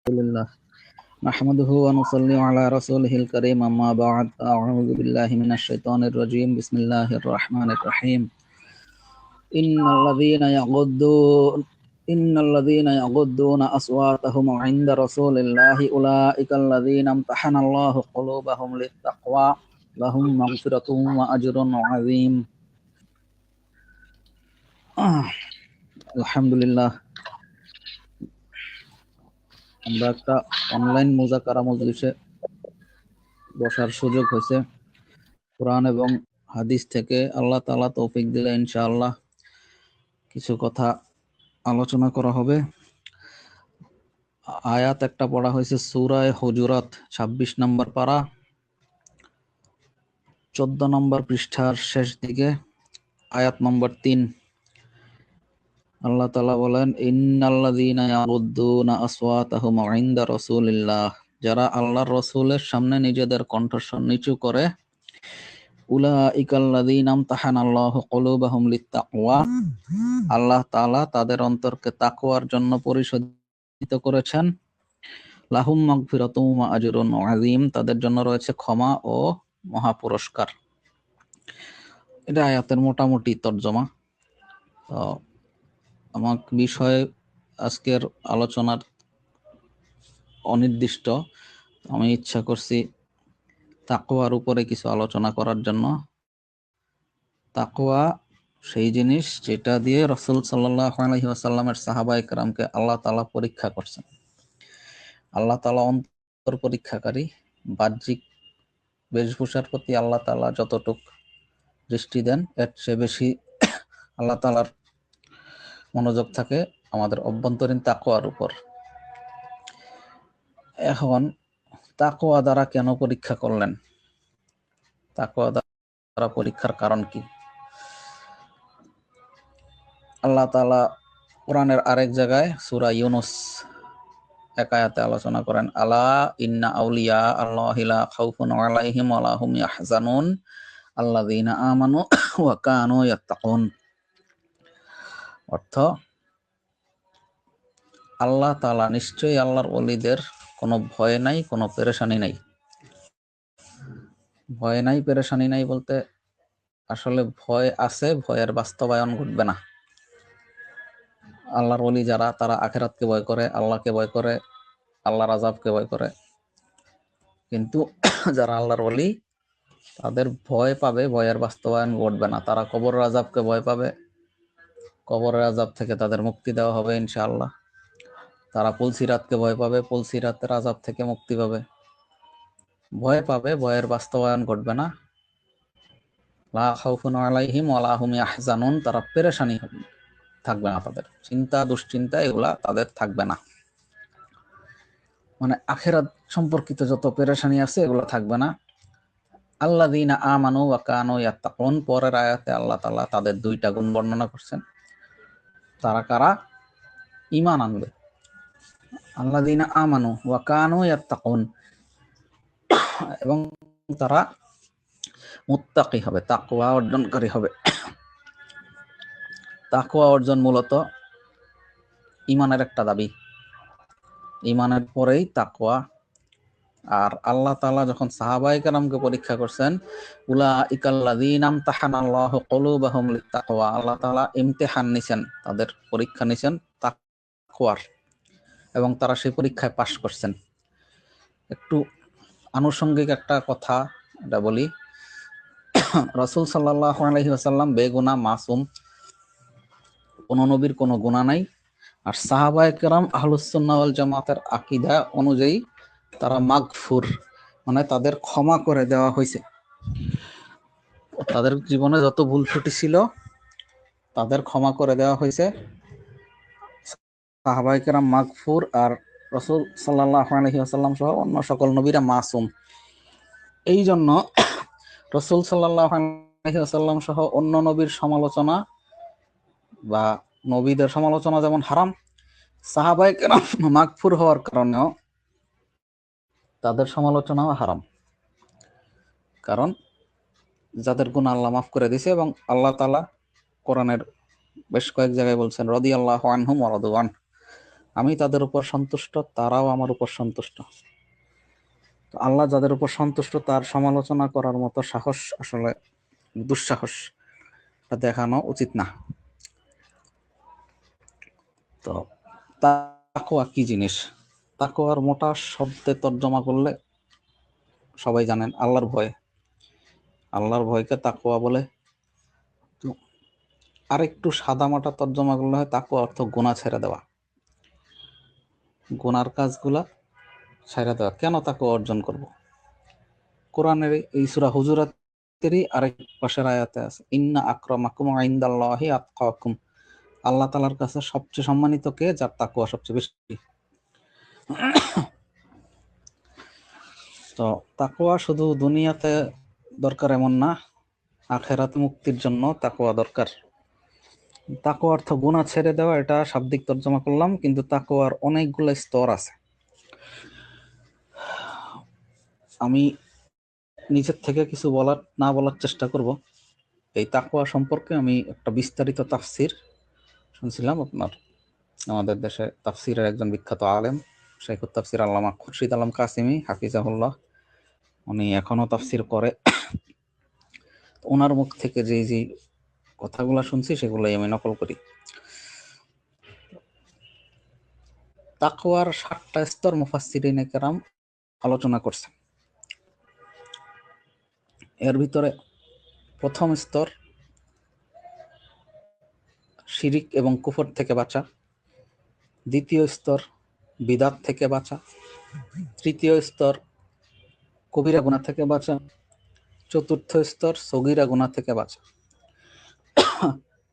لله نحمده ونصلي على رسوله الكريم أما بعد أعوذ بالله من الشيطان الرجيم بسم الله الرحمن الرحيم إن الذين يغضون أصواتهم عند رسول الله أولئك الذين امتحن الله قلوبهم للتقوى لهم مغفرة وأجر عظيم আলহামদুলিল্লাহ আমরা একটা অনলাইন মুযাকারা মজলিসে বসার সুযোগ হয়েছে। কোরআন এবং হাদিস থেকে আল্লাহ তাআলা তৌফিক দিলে ইনশাআল্লাহ কিছু কথা আলোচনা করা হবে। আয়াত একটা পড়া হয়েছে সূরা হুজুরাত 26 নম্বর পারা 14 নম্বর পৃষ্ঠার শেষ দিকে আয়াত নম্বর 3। আল্লাহ তাআলা বলেন ইন্নাল্লাযীনা ইয়াগুদ্দুনা আসওয়াতাহুম ইনদা রাসূলিল্লাহ, যারা আল্লাহর রাসূলের সামনে নিজেদের কণ্ঠস্বর নিচু করে, উলাইকাল্লাযীনা ইমতাহানাল্লাহু কুলুবাহুম লিত্তাকওয়া, আল্লাহ তাআলা তাদের অন্তরকে তাকওয়ার জন্য পরিশোধিত করেছেন। লাহুম মাগফিরাতুম ওয়া আজরুন আযীম, তাদের জন্য রয়েছে ক্ষমা ও মহা পুরস্কার। এটা আয়াতের মোটামুটি তর্জমা। তো আমার বিষয় আজকের আলোচনার অনির্দিষ্ট, আমি ইচ্ছা করছি তাকওয়ার উপরে কিছু আলোচনা করার জন্য। তাকওয়া সেই জিনিস যেটা দিয়ে রাসূল সাল্লাল্লাহু আলাইহি ওয়াসাল্লামের সাহাবায়ে কেরামকে আল্লাহ তাআলা পরীক্ষা করছেন। আল্লাহ তাআলা অন্তর পরীক্ষাকারী। বাহ্যিক বেশভূষার প্রতি আল্লাহ তাআলা যতটুক দৃষ্টি দেন এর চেয়ে বেশি আল্লাহ তাআলার মনোযোগ থাকে আমাদের অভ্যন্তরীণ তাকওয়ার উপর। এখন তাকওয়া দ্বারা কেন পরীক্ষা করলেন? তাকওয়া দ্বারা পরীক্ষার কারণ কি? আল্লাহ তাআলা কোরআনের আরেক জায়গায় সূরা ইউনূস এক আয়াতে আলোচনা করেন, আলা ইন্না আউলিয়া আল্লাহি লা খাউফুন আলাইহিম ওয়া লা হুম ইয়াহজানুন আল্লাযীনা আমানু ওয়া কানু ইয়াত্তাকুন। অর্থ, আল্লাহ তাআলা নিশ্চয়ই আল্লাহর ওলিদের কোনো ভয় নাই, কোনো পেরেশানি নাই। ভয় নাই, পেরেশানি নাই বলতে আসলে ভয় আছে, ভয়ের বাস্তবায়ন ঘটবে না। আল্লাহর ওলি যারা, তারা আখিরাতকে ভয় করে, আল্লাহকে ভয় করে, আল্লাহর আযাবকে ভয় করে। কিন্তু যারা আল্লাহর ওলি, তাদের ভয় পাবে, ভয়ের বাস্তবায়ন ঘটবে না। তারা কবরের আযাবকে ভয় পাবে, কবরের আযাব থেকে তাদের মুক্তি দেওয়া হবে ইনশাআল্লাহ। তারা পুলসিরাতকে ভয় পাবে, পুলসিরাতের আযাব থেকে মুক্তি পাবে। ভয় পাবে, ভয়ের বাস্তবায়ন ঘটবে না। লা খাউফুন আলাইহিম ওয়া লা হুম ইয়াহজানুন, তারা পেরেশানি থাকবে না, তাদের চিন্তা দুশ্চিন্তা এগুলা তাদের থাকবে না। মানে আখিরাত সম্পর্কিত যত পেরেশানি আছে এগুলো থাকবে না। আল্লাযীনা আমানু ওয়া কানু ইয়াত্তাকুন, পরের আয়াতে আল্লাহ তাআলা তাদের দুইটা গুণ বর্ণনা করছেন। তারা কারা? ঈমান আনবে। আল্লাযীনা আমানু ওয়া কানু ইয়াত্তাকুন, এবং তারা মুত্তাকি হবে, তাকওয়া অর্জনকারী হবে। তাকওয়া অর্জন মূলত ঈমানের একটা দাবি। ঈমানের পরেই তাকওয়া। আর আল্লাহ তাআলা যখন সাহাবায়ে কেরামকে পরীক্ষা করছেন, উলাইকাল্লাযীনা ইমতাহানাল্লাহু কুলুবাহুম লিত্তাকওয়া, আল্লাহ তাআলা ইমতিহান নিছেন, তাদের পরীক্ষা নিছেন তাকওয়ার, এবং তারা সেই পরীক্ষায় পাশ করছেন। একটু আনুষঙ্গিক একটা কথা এটা বলি। রাসূল সাল্লাল্লাহু আলাইহি ওয়াসাল্লাম বেগুনাহ, মাসুম, কোন নবীর কোনো গুনাহ নাই। আর সাহাবায়ে কেরাম আহলুস সুন্নাহ ওয়াল জামাতের আকীদা অনুযায়ী তারা মাগফুর, মানে তাদের ক্ষমা করে দেওয়া হয়েছে। তাদের জীবনে যত ভুল ত্রুটি ছিল তাদের ক্ষমা করে দেওয়া হয়েছে। সাহাবায়ে কেরাম মাগফুর, আর রাসূল সাল্লাল্লাহু আলাইহি ওয়াসাল্লাম সহ অন্য সকল নবীরা মাসুম। এই জন্য রাসূল সাল্লাল্লাহু আলাইহি ওয়াসাল্লাম সহ অন্য নবীর সমালোচনা বা নবীদের সমালোচনা যেমন হারাম, সাহাবায়ে কেরাম মাগফুর হওয়ার কারণেও তাদের সমালোচনাও হারাম। কারণ যাদের গুনাহ আল্লাহ মাফ করে দিয়েছে, এবং আল্লাহ তাআলা কোরআনের বেশ কয়েক জায়গায় বলছেন রাদিয়াল্লাহু আনহুম ওয়া রাদু আন, আমি তাদের উপর সন্তুষ্ট, তারাও আমার উপর সন্তুষ্ট। তো আল্লাহ যাদের উপর সন্তুষ্ট তার সমালোচনা করার মতো সাহস আসলে দুঃসাহস দেখানো উচিত না। তো তাকওয়া কি জিনিস? তাকওয়ার মোটা শব্দে তর্জমা করলে সবাই জানেন আল্লাহর ভয়। আল্লাহর ভয়কে তাকওয়া বলে। তো আরেকটু সাদামাটা তর্জমা করলে হয় তাকওয়া অর্থ গুনাহ ছেড়ে দেওয়া, গুনার কাজগুলা ছেড়ে দেওয়া। কেন তাকওয়া অর্জন করব? কোরআনের এই সূরা হুজুরাতেরই আরেক পাশের আয়াতে আছে, ইন্না আকরামাকুম ইনদাল্লাহি আতকাকুম। আল্লাহ তাআলার কাছে সবচেয়ে সম্মানিত কে? যার তাকওয়া সবচেয়ে বেশি। তো তাকওয়া শুধু দুনিয়াতে দরকার এমন না, আখেরাতে মুক্তির জন্য তাকওয়া দরকার। তাকওয়া অর্থ গুনাহ ছেড়ে দেওয়া, এটা শাব্দিক তর্জমা করলাম, কিন্তু তাকওয়ার অনেকগুলো স্তর আছে। আমি নিজের থেকে কিছু বলার চেষ্টা করব। এই তাকওয়া সম্পর্কে আমি একটা বিস্তারিত তাফসির শুনছিলাম। আমাদের দেশে তাফসিরের একজন বিখ্যাত আলেম শাইখুত তাফসির আল্লামা খুরশিদ আলম কাসিমি হাফিজাহুল্লাহ, উনি এখনো তাফসির করে। ওনার মুখ থেকে যে কথাগুলো শুনছি সেগুলোই আমি নকল করি। তাকওয়ার 7টা স্তর মুফাসসিরিনে কেরাম আলোচনা করছে। এর ভিতরে প্রথম স্তর শিরিক এবং কুফর থেকে বাঁচা, দ্বিতীয় স্তর বিদাত থেকে বাঁচা, তৃতীয় স্তর কবিরা গুনাহ থেকে বাঁচা, চতুর্থ স্তর সগীরা গুনাহ থেকে বাঁচা,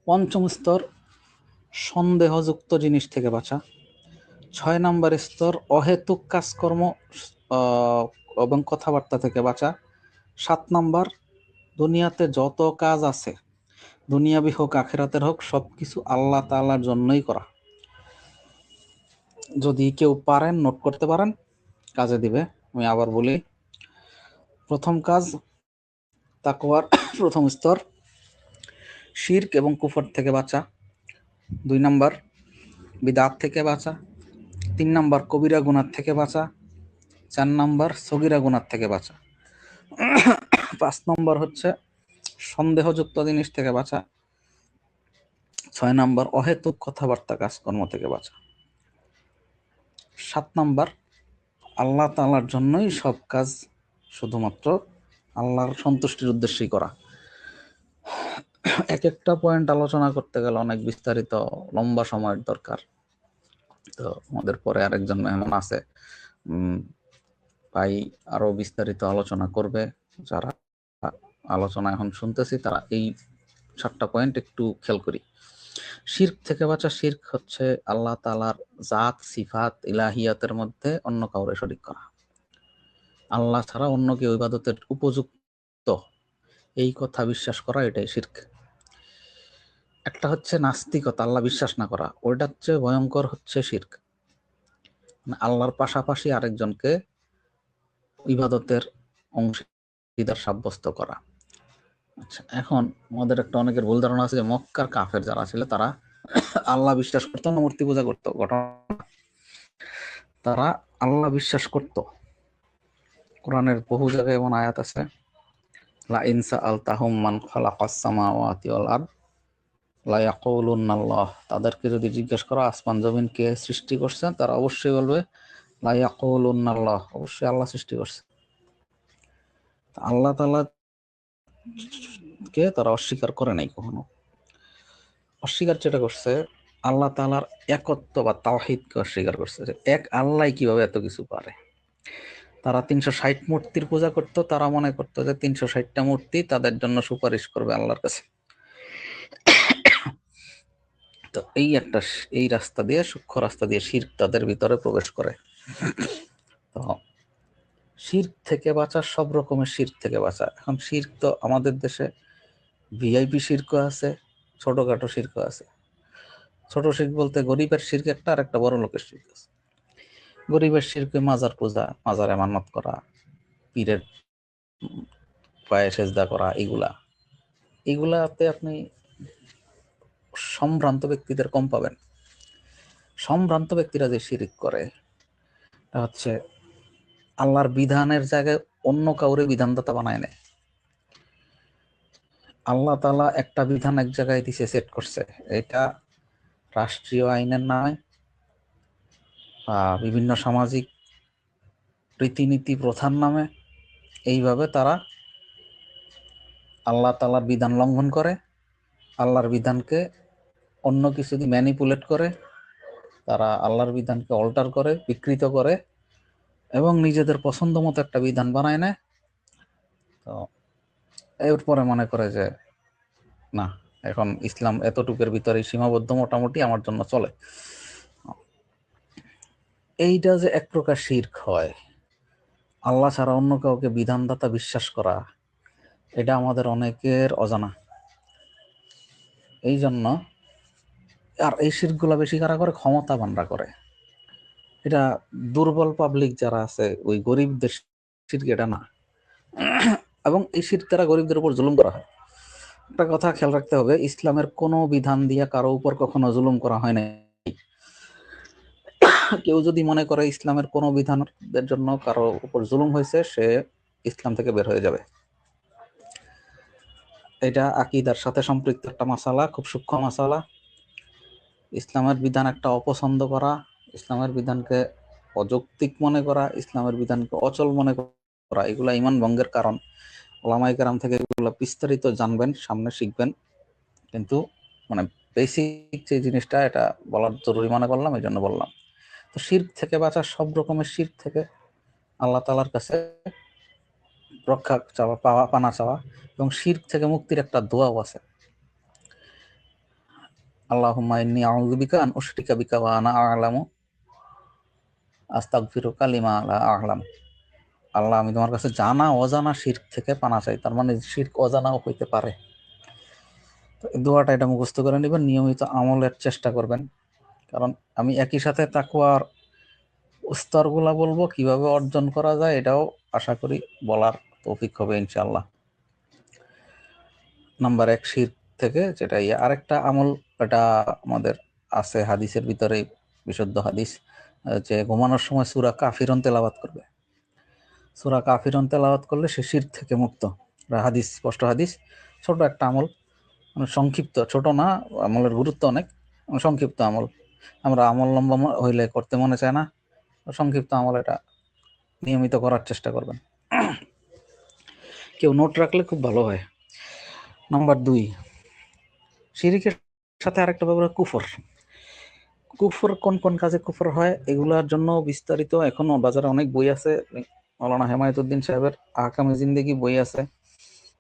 পঞ্চম স্তর সন্দেহযুক্ত জিনিস থেকে বাঁচা, 6 নম্বর স্তর অহেতুক কাজকর্ম এবং কথাবার্তা থেকে বাঁচা, 7 নম্বর দুনিয়াতে যত কাজ আছে, দুনিয়াবি হোক আখেরাতের হোক, সবকিছু আল্লাহ তাআলার জন্যই করা। যদি কেউ পারেন নোট করতে পারেন, কাজে দিবে। আমি আবার বলি, প্রথম কাজ তাকওয়ার প্রথম স্তর শিরক এবং কুফর থেকে বাঁচা, 2 নম্বর বিদআত থেকে বাঁচা, 3 নম্বর কবিরা গুনাহ থেকে বাঁচা, 4 নম্বর সগীরা গুনাহ থেকে বাঁচা, 5 নম্বর হচ্ছে সন্দেহযুক্ত জিনিস থেকে বাঁচা, 6 নম্বর অহেতুক কথাবার্তা কাজকর্ম থেকে বাঁচা, 7 নম্বর আল্লাহ তাআলার জন্যই সব কাজ, শুধুমাত্র আল্লাহর সন্তুষ্টির উদ্দেশ্যেই করা। এক একটা পয়েন্ট আলোচনা করতে গেলে অনেক বিস্তারিত লম্বা সময়ের দরকার। তো আমাদের পরে আরেকজন মেহমান আছে, ভাই আরো বিস্তারিত আলোচনা করবে। যারা আলোচনা এখন শুনতেছি তারা এই 7টা পয়েন্ট একটু খেয়াল করি। শিরক থেকে বাঁচা। শিরক হচ্ছে আল্লাহ তাআলার জাত সিফাত ইলাহিয়াতের মধ্যে অন্য কাউরে শরীক করা, আল্লাহ ছাড়া অন্য কেউ ইবাদতের উপযুক্ত এই কথা বিশ্বাস করা, এটাই শিরক। একটা হচ্ছে নাস্তিকতা, আল্লাহ বিশ্বাস না করা, ওইটার চেয়ে ভয়ঙ্কর হচ্ছে শিরক, মানে আল্লাহর পাশাপাশি আরেকজনকে ইবাদতের অংশীদার সাব্যস্ত করা। আচ্ছা, এখন আমাদের একটা অনেকের ভুল ধারণা আছে যে মক্কার কাফের যারা ছিল তারা আল্লাহ বিশ্বাস করতো না, মূর্তি পূজা করতো। ঘটনা, তারা আল্লাহ বিশ্বাস করত। কোরআনের বহু জায়গায় এমন আয়াত আছে, লা ইন সাআলতাহুম মান খালাকাস সামাওয়াতি ওয়াল আরদ লা ইয়াকুলুনাল্লাহ। তাদেরকে যদি জিজ্ঞেস করো আসমান জমিন কে সৃষ্টি করছেন, তারা অবশ্যই বলবে লা ইয়াকুলুনাল্লাহ, অবশ্যই আল্লাহ সৃষ্টি করছে। আল্লাহ তাআলা কে তারা অস্বীকার করে নাই কখনো। অস্বীকার যেটা করছে আল্লাহ তাআলার একত্ব বা তাওহীদকে অস্বীকার করছে, যে এক আল্লাহ কিভাবে এত কিছু পারে। তারা 360 মূর্তির পূজা করত, তারা মনে করতো যে 360টা মূর্তি তাদের জন্য সুপারিশ করবে আল্লাহর কাছে। তো এই রাস্তা দিয়ে, সূক্ষ্ম রাস্তা দিয়ে শিরক তাদের ভিতরে প্রবেশ করে। তো শিরক থেকে বাঁচা, সব রকমের শিরক থেকে বাঁচা। এখন শিরক তো আমাদের দেশে ভিআইপি শিরকও আছে, ছোটখাটো শিরকও আছে। ছোট শিরক বলতে গরিবের শিরক একটা, আর একটা বড় লোকের শিরক আছে। গরিবের শিরকে মাজার পূজা, মাজারে মান্নত করা, পীরের পায়ে সেজদা করা, এগুলাতে আপনি সম্ভ্রান্ত ব্যক্তিদের কম পাবেন। সম্ভ্রান্ত ব্যক্তিরা যে শিরিক করে এটা হচ্ছে আল্লাহর বিধানের জায়গায় অন্য কাউরে বিধানদাতা বানায় নেয়। আল্লাহ তাআলা একটা বিধান এক জায়গায় দিছে, সেট করছে, এটা রাষ্ট্রীয় আইনের নামে বা বিভিন্ন সামাজিক রীতিনীতি প্রথার নামে এইভাবে তারা আল্লাহ তাআলার বিধান লঙ্ঘন করে, আল্লাহর বিধানকে অন্য কিছু দিয়ে ম্যানিপুলেট করে, তারা আল্লাহর বিধানকে অল্টার করে, বিকৃত করে এবং নিজেদের পছন্দ মতো একটা বিধান বানায় নেয়। তো এরপরে মনে করে যে না, এখন ইসলাম এতটুকুর ভিতরে সীমাবদ্ধ, মোটামুটি আমার জন্য চলে। এইটা যে এক প্রকার শিরক হয়, আল্লাহ ছাড়া অন্য কাউকে বিধানদাতা বিশ্বাস করা, এটা আমাদের অনেকের অজানা। এই জন্য আর এই শিরকগুলো বেশি কারা করে? ক্ষমতাবানরা করে। এটা দুর্বল পাবলিক যারা আছে, ওই গরিবদের শিরক এটা না। এবং এই শিরক দ্বারা গরিবদের উপর জুলুম করা হয়। একটা কথা খেয়াল রাখতে হবে, ইসলামের কোনো বিধান দিয়ে কারো উপর কখনো জুলুম করা হয় নাই। কেউ যদি মনে করে ইসলামের কোনো বিধানের জন্য কারো উপর জুলুম হয়েছে, সে ইসলাম থেকে বের হয়ে যাবে। এটা আকীদার সাথে সম্পৃক্ত একটা মাসালা, খুব সূক্ষ্ম মাসালা। ইসলামের বিধান একটা অপছন্দ করা, ইসলামের বিধানকে অযৌক্তিক মনে করা, ইসলামের বিধানকে অচল মনে করা, এগুলা ঈমান ভঙ্গের কারণ। ওলামায়ে কেরাম থেকে এগুলো বিস্তারিত জানবেন, সামনে শিখবেন, কিন্তু মানে বেসিক যে জিনিসটা এটা বলার জরুরি মনে করলাম, এই জন্য বললাম। তো শিরক থেকে বাঁচা, সব রকমের শিরক থেকে আল্লাহ তাআলার কাছে রক্ষা চাওয়া, পানা চাওয়া, এবং শিরক থেকে মুক্তির একটা দোয়াও আছে। আল্লাহুম্মা ইন্নী আউযু বিকা আন উশরিকা বিকা ওয়া আনা আ'লামু আস্তাগফিরুকা লিমা লা আ'লাম। আল্লাহ, আমি তোমার কাছে জানা অজানা শিরক থেকে পানা চাই। তার মানে শিরক অজানাও হইতে পারে। তো এই দোয়াটা এটা মুখস্থ করে নেবেন, নিয়মিত আমলের চেষ্টা করবেন। কারণ আমি একই সাথে তাকওয়ার স্তরগুলা বলবো, কিভাবে অর্জন করা যায় এটাও আশা করি বলার তৌফিক হবে ইনশাআল্লাহ। নাম্বার 1 শিরক থেকে যেটা আরেকটা আমল, এটা আমাদের আছে হাদিসের ভিতরে, বিশুদ্ধ হাদিস, যে ঘুমানোর সময় সূরা কাফিরুন তেলাওয়াত করবে। সূরা কাফিরুন তেলাওয়াত করলে সে শিরক থেকে মুক্ত। হাদিস, স্পষ্ট হাদিস। ছোট একটা আমল, মানে সংক্ষিপ্ত, ছোট না, আমলের গুরুত্ব অনেক, সংক্ষিপ্ত আমল। আমরা আমল লম্বা হইলে করতে মনে চায় না, সংক্ষিপ্ত আমল, এটা নিয়মিত করার চেষ্টা করবেন। কেউ নোট রাখলে খুব ভালো হয়। নাম্বার 2, শিরকের সাথে আরেকটা ব্যাপার কুফর। কুফর কোন কোন কাজে কুফর হয় এগুলার জন্য বিস্তারিত এখনো বাজারে অনেক বই আছে। মাওলানা হেমায়েতুদ্দিন সাহেবের আহকামে জিন্দেগি বই আছে,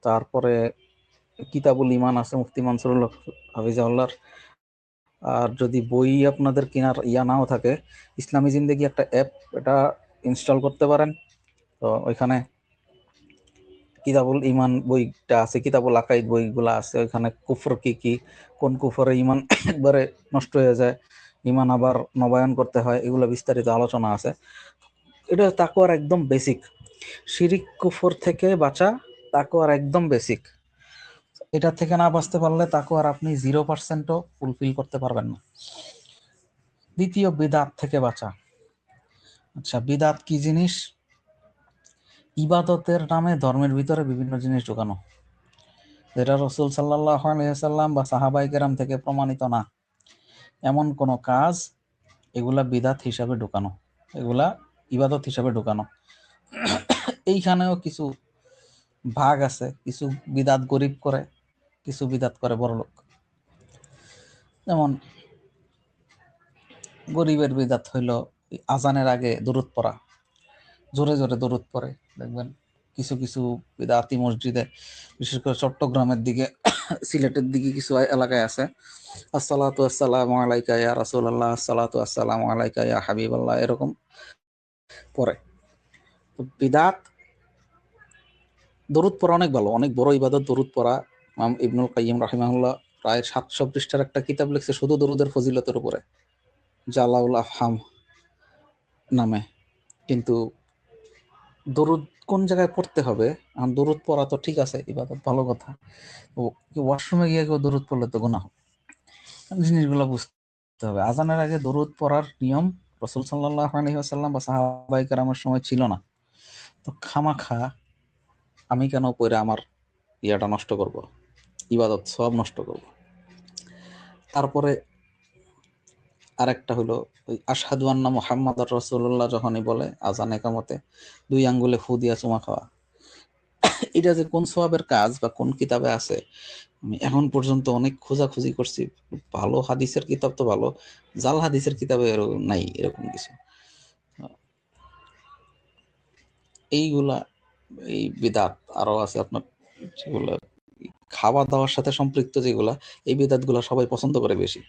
তারপরে কিতাবুল ঈমান আছে মুফতি মানসুরুল হক হাফিজাহুল্লাহর। আর যদি বই আপনাদের কেনার নাও থাকে, ইসলামী জিন্দেগি একটা অ্যাপ, এটা ইনস্টল করতে পারেন। তো ওইখানে কিতাবুল ঈমান বইটা আছে, কিতাবুল আকাইদ বইগুলা আছে। ওইখানে কুফর কি, কোন কুফরে ঈমান একবারে নষ্ট হয়ে যায়, ঈমান আবার নবায়ন করতে হয়, এগুলো বিস্তারিত আলোচনা আছে। এটা তাকওয়ার একদম বেসিক। শিরিক কুফর থেকে বাঁচা তাকওয়ার একদম বেসিক। এটা থেকে না বাঁচতে পারলে তাকওয়ার আপনি 0%ও ফুলফিল করতে পারবেন না। দ্বিতীয়, বিদআত থেকে বাঁচা। আচ্ছা, বিদআত কি জিনিস? ইবাদতের নামে ধর্মের ভিতরে বিভিন্ন জিনিস ঢোকানো, যেটা রাসূল সাল্লাল্লাহু আলাইহি ওয়াসাল্লাম বা সাহাবায়ে কেরাম থেকে প্রমাণিত না, এমন কোন কাজ, এগুলা বিদআত হিসাবে ঢোকানো, এগুলা ইবাদত হিসাবে ঢোকানো। এইখানেও কিছু ভাগ আছে, কিছু বিদআত গরিব করে, কিছু বিদআত করে বড়লোক। যেমন গরিবের বিদআত হইল আজানের আগে দরুদ পড়া, জোরে জোরে দরুদ পড়ে। দেখবেন কিছু কিছু বিদআতি মসজিদে, বিশেষ করে চট্টগ্রামের দিকে, সিলেটের দিকে কিছু এলাকায় আছে, আসসালাতু আসসালামু আলাইকা ইয়া রাসূলুল্লাহ, আসসালাতু আসসালামু আলাইকা ইয়া হাবিবাল্লাহ, এরকম পড়ে। তো বিদআত, দরুদ পড়া অনেক ভালো, অনেক বড় ইবাদত দরুদ পড়া। ইমাম ইবনুল কাইয়্যিম রাহিমাহুল্লাহ প্রায় 700 পৃষ্ঠার একটা কিতাব লিখছে শুধু দরুদের ফজিলতের উপরে, জালাউল আফহাম নামে। কিন্তু দরুদ কোন জায়গায় পড়তে হবে, দরুদ পড়া তো ঠিক আছে, ইবাদত ভালো কথা, ওয়াশরুমে গিয়ে কেউ দরুদ পড়লে তো গুনাহ। জিনিসগুলো বুঝতে হবে। আজানের আগে দরুদ পড়ার নিয়ম রাসূল সাল্লাল্লাহু আলাইহি ওয়াসাল্লাম বা সাহাবায়ে কেরামের সময় ছিল না। তো খামাখা আমি কেন পড়ে আমার ইয়াটা নষ্ট করব, ইবাদত সব নষ্ট করব। তারপরে আরেকটা হলো ওই আশহাদু আন্না মুহাম্মাদুর রাসূলুল্লাহ যখনই বলে আজান একামতে ২ আঙ্গুলে ফু দিয়া চুমা খাওয়া, এটা যে কোন সওয়াবের কাজ বা কোন কিতাবে আছে আমি এখন পর্যন্ত অনেক খোঁজাখুঁজি করছি। ভালো হাদিসের কিতাব তো ভালো, জাল হাদিসের কিতাবে নাই এরকম কিছু। এইগুলা এই বিদাত আরো আছে আপনার, যেগুলো খাওয়া দাওয়ার সাথে সম্পৃক্ত, যেগুলা এই বিদাতগুলা সবাই পছন্দ করে বেশি।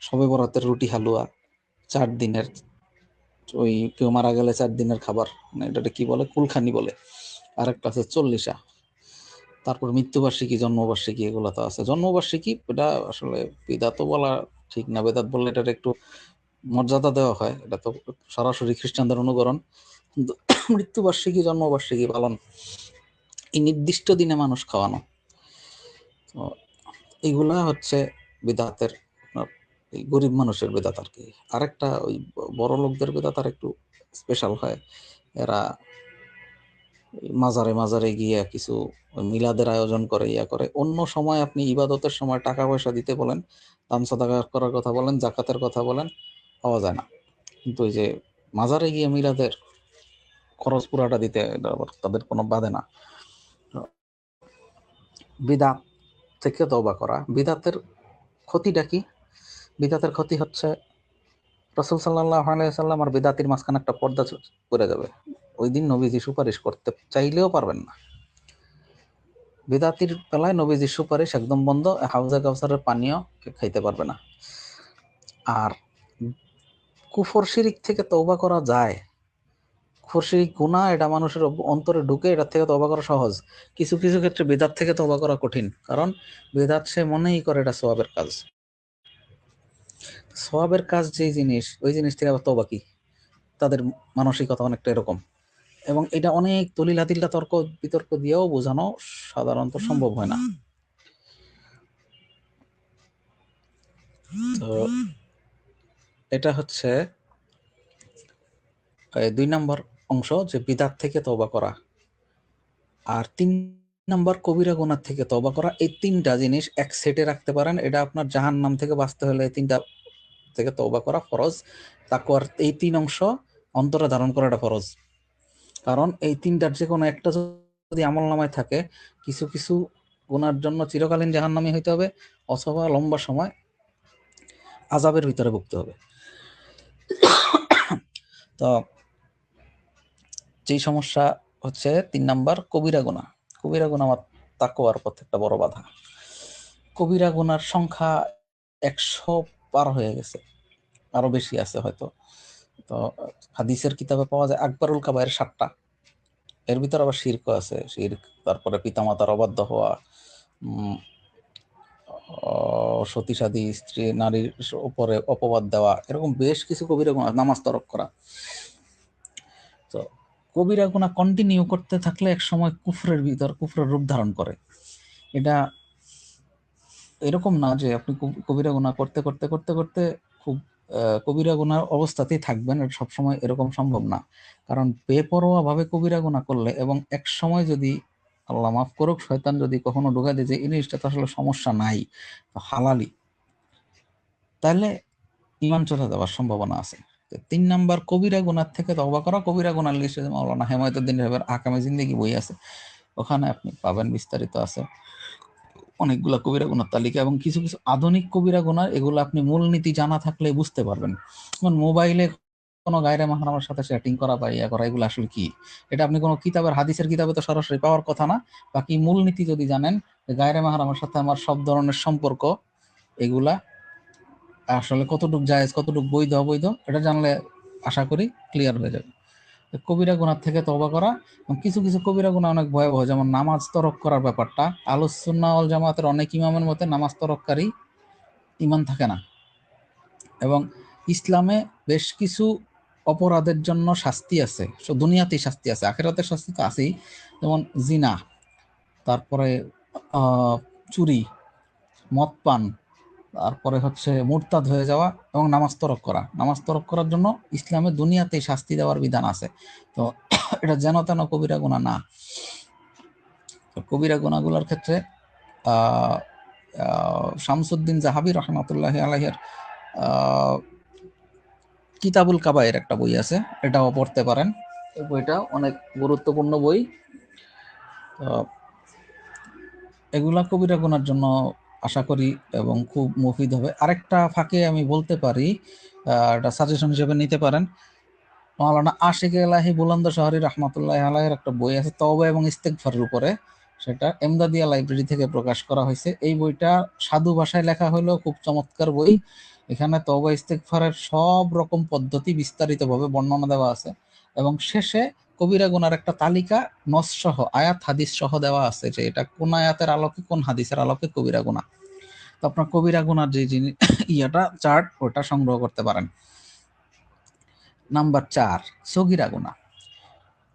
শবে বরাতের রুটি হালুয়া, ৪ দিনের ওই কেউ মারা গেলে ৪ দিনের খাবার, মানে এটাকে কি বলে, কুলখানি বলে। আরেকটা আছে চল্লিশা। তারপর মৃত্যুবার্ষিকী, জন্মবার্ষিকী, এগুলো তো আছে। জন্মবার্ষিকী এটা আসলে বিদাতও বলা ঠিক না, বেদাত বললে এটার একটু মর্যাদা দেওয়া হয়, এটা তো সরাসরি খ্রিস্টানদের অনুকরণ। কিন্তু মৃত্যুবার্ষিকী, জন্মবার্ষিকী পালন, এই নির্দিষ্ট দিনে মানুষ খাওয়ানো, তো এইগুলা হচ্ছে বিদাতের আপনার এই গরিব মানুষের বেদাত আর কি। আরেকটা ওই বড় লোকদের বেদাত আর একটু স্পেশাল হয়। এরা মাজারে মাজারে গিয়ে কিছু মিলাদের আয়োজন করে, ইয়া করে। অন্য সময় আপনি ইবাদতের সময় টাকা পয়সা দিতে বলেন, দান সাদাকা করার কথা বলেন, জাকাতের কথা বলেন, পাওয়া যায় না। কিন্তু ওই যে মাজারে গিয়ে মিলাদের খরচ পুরাটা দিতে, এটা আবার তাদের কোনো বাধে না। বিদাত থেকে তওবা করা। বিদাতের ক্ষতিটা কি? বিদাতের ক্ষতি হচ্ছে রাসূল সাল্লাল্লাহু আলাইহি ওয়াসাল্লাম আর বিদাতির মাঝখানে একটা পর্দা পড়ে যাবে। ওই দিন নবীজি সুপারিশ করতে চাইলেও পারবেন না। বিদাতির বেলায় নবীজির সুপারিশ একদম বন্ধ, হাউজে কাউসারের পানিও খাইতে পারবে না। আর কুফর শিরিক থেকে তওবা করা যায়, কুফর শিরিক গুনাহ, এটা মানুষের অন্তরে ঢুকে, এটা থেকে তওবা করা সহজ। কিছু কিছু ক্ষেত্রে বিদাত থেকে তওবা করা কঠিন, কারণ বিদাত সে মনেই করে এটা সওয়াবের কাজ। সওয়াবের কাজ যেই জিনিস, ওই জিনিস থেকে আবার তওবা কি? তাদের মানসিকতা অনেকটা এরকম। এবং এটা অনেক দলিল হাদিল্লা তর্ক বিতর্ক দিয়েও বোঝানো সাধারণত সম্ভব হয় না। তো এটা হচ্ছে ২ নম্বর অংশ, যে বিদাত থেকে তওবা করা। আর ৩ নম্বর কবিরা গুনাহ থেকে তওবা করা। এই ৩টা জিনিস এক সেটে রাখতে পারেন। এটা আপনার জাহান্নাম থেকে বাঁচতে হলে এই ৩টা থেকে তওবা করা ফরজ। তাকওয়ার এই ৩ অংশ অন্তরে ধারণ করাটা ফরজ। কারণ এই ৩টার যে কোনো একটা যদি আমলনামায় থাকে, কিছু কিছু গুনার জন্য চিরকালীন জাহান্নামী হইতে হবে, অথবা লম্বা সময় আযাবের ভিতরে ভুগতে হবে। তো যেই সমস্যা হচ্ছে ৩ নাম্বার কবিরা গুনাহ। কবিরা গুনাহ আমার তাকওয়ার পথে একটা বড় বাধা। কবিরা গুনার সংখ্যা ১০০ পার হয়ে গেছে, আরো বেশি আছে হয়তো। তো হাদিসের কিতাবে পাওয়া যায় আকবারুল কাবায়ের ৭টা, এর ভিতর আবার শিরকও আছে। শিরক, তারপরে পিতামাতার অবাধ্য হওয়া, সতীসাধী স্ত্রী নারীর উপরে অপবাদ দেওয়া, এরকম বেশ কিছু কবিরা গুনাহ, নামাজ তরক করা। তো কবিরা গুনাহ কন্টিনিউ করতে থাকলে এক সময় কুফরের ভিতর কুফরের রূপ ধারণ করে। এটা এরকম না যে আপনি কবিরা গুনাহ করতে করতে করতে করতে খুব কবিরা গুনার অবস্থাতেই থাকবেন, এটা সবসময় এরকম সম্ভব না। কারণ বেপরোয়াভাবে কবিরা গুনাহ করলে এবং এক সময় যদি, আল্লাহ মাফ করুক, শয়তান যদি কখনো ঢুকাই দেয় যে এই জিনিসটা তো আসলে সমস্যা নাই, হালালি, তাহলে ঈমান চলে যাওয়ার সম্ভাবনা আছে। ৩ নাম্বার কবিরা গুনাহ থেকে তওবা করা। কবিরা গুনার লিস্টে মাওলানা হেমায়েতুদ্দিন সাহেবের আহকামে জিন্দেগি বই আছে, ওখানে আপনি পাবেন, বিস্তারিত আছে অনেকগুলা কবিরা গুনার তালিকা। এবং কিছু কিছু আধুনিক কবিরা গুনাহ, এগুলো আপনি মূলনীতি জানা থাকলে বুঝতে পারবেন। যেমন মোবাইলে কোনো গায়রে মাহরামের সাথে চ্যাটিং করা বা ইয়া করা, এগুলো আসলে কি? এটা আপনি কোনো কিতাবের, হাদিসের কিতাবে তো সরাসরি পাওয়ার কথা না। বাকি মূলনীতি যদি জানেন যে গায়রে মাহরামের সাথে আমার সব ধরনের সম্পর্ক, এগুলা আসলে কতটুক জায়েজ, কতটুক বৈধ অবৈধ, এটা জানলে আশা করি ক্লিয়ার হয়ে যাবে। কবিরা গুনাহ থেকে তওবা করা। এবং কিছু কিছু কবিরা গুনাহ অনেক ভয়াবহ, যেমন নামাজ তরক করার ব্যাপারটা। আহলুস সুন্নাহ ওয়াল জামাতের অনেক ইমামের মতে নামাজ তরককারী ঈমান থাকে না। এবং ইসলামে বেশ কিছু অপরাধের জন্য শাস্তি আছে, দুনিয়াতেই শাস্তি আছে, আখিরাতের শাস্তি তো আছেই। যেমন জিনা, তারপরে চুরি, মদ পান, তারপরে হচ্ছে মুরতাদ হয়ে যাওয়া এবং নামাজ তরক করা। নামাজ তরক করার জন্য ইসলামে দুনিয়াতেই শাস্তি দেওয়ার বিধান আছে। তো এটা যেন তেন কবিরা গুনাহ না। কবিরা গুনাহগুলোর ক্ষেত্রে শামসুদ্দিন জাহাবি রহমাতুল্লাহি আলাইহির কিতাবুল কাবায়ের একটা বই আছে, এটাও পড়তে পারেন। এই বইটা অনেক গুরুত্বপূর্ণ বই। এগুলা কবিরা গুনার জন্য আশা করি এবং খুব মুফিদ হবে। আরেকটা ফাঁকে আমি বলতে পারি, এটা সাজেশন হিসেবে নিতে পারেন। মাওলানা আশিক এলাহি বুলন্দ শহরি রহমাতুল্লাহ আলাইহির একটা বই আছে তওবা এবং ইস্তেগফারের উপরে, সেটা এমদাদিয়া লাইব্রেরি থেকে প্রকাশ করা হয়েছে। এই বইটা সাধু ভাষায় লেখা হলো, খুব চমৎকার বই। এখানে তওবা ইস্তেগফারের সব রকম পদ্ধতি বিস্তারিতভাবে বর্ণনা দেওয়া আছে এবং শেষে কবিরা গুনার একটা তালিকা নস সহ আয়াত হাদিস সহ দেওয়া আছে যে এটা কোন আয়াতের আলোকে কোন হাদিসের আলোকে কবিরা গুনাহ। তো আপনার কবিরা গুনার যে জিনিস চার্ট ওটা সংগ্রহ করতে পারেন। নাম্বার 4, সগীরা গুনাহ।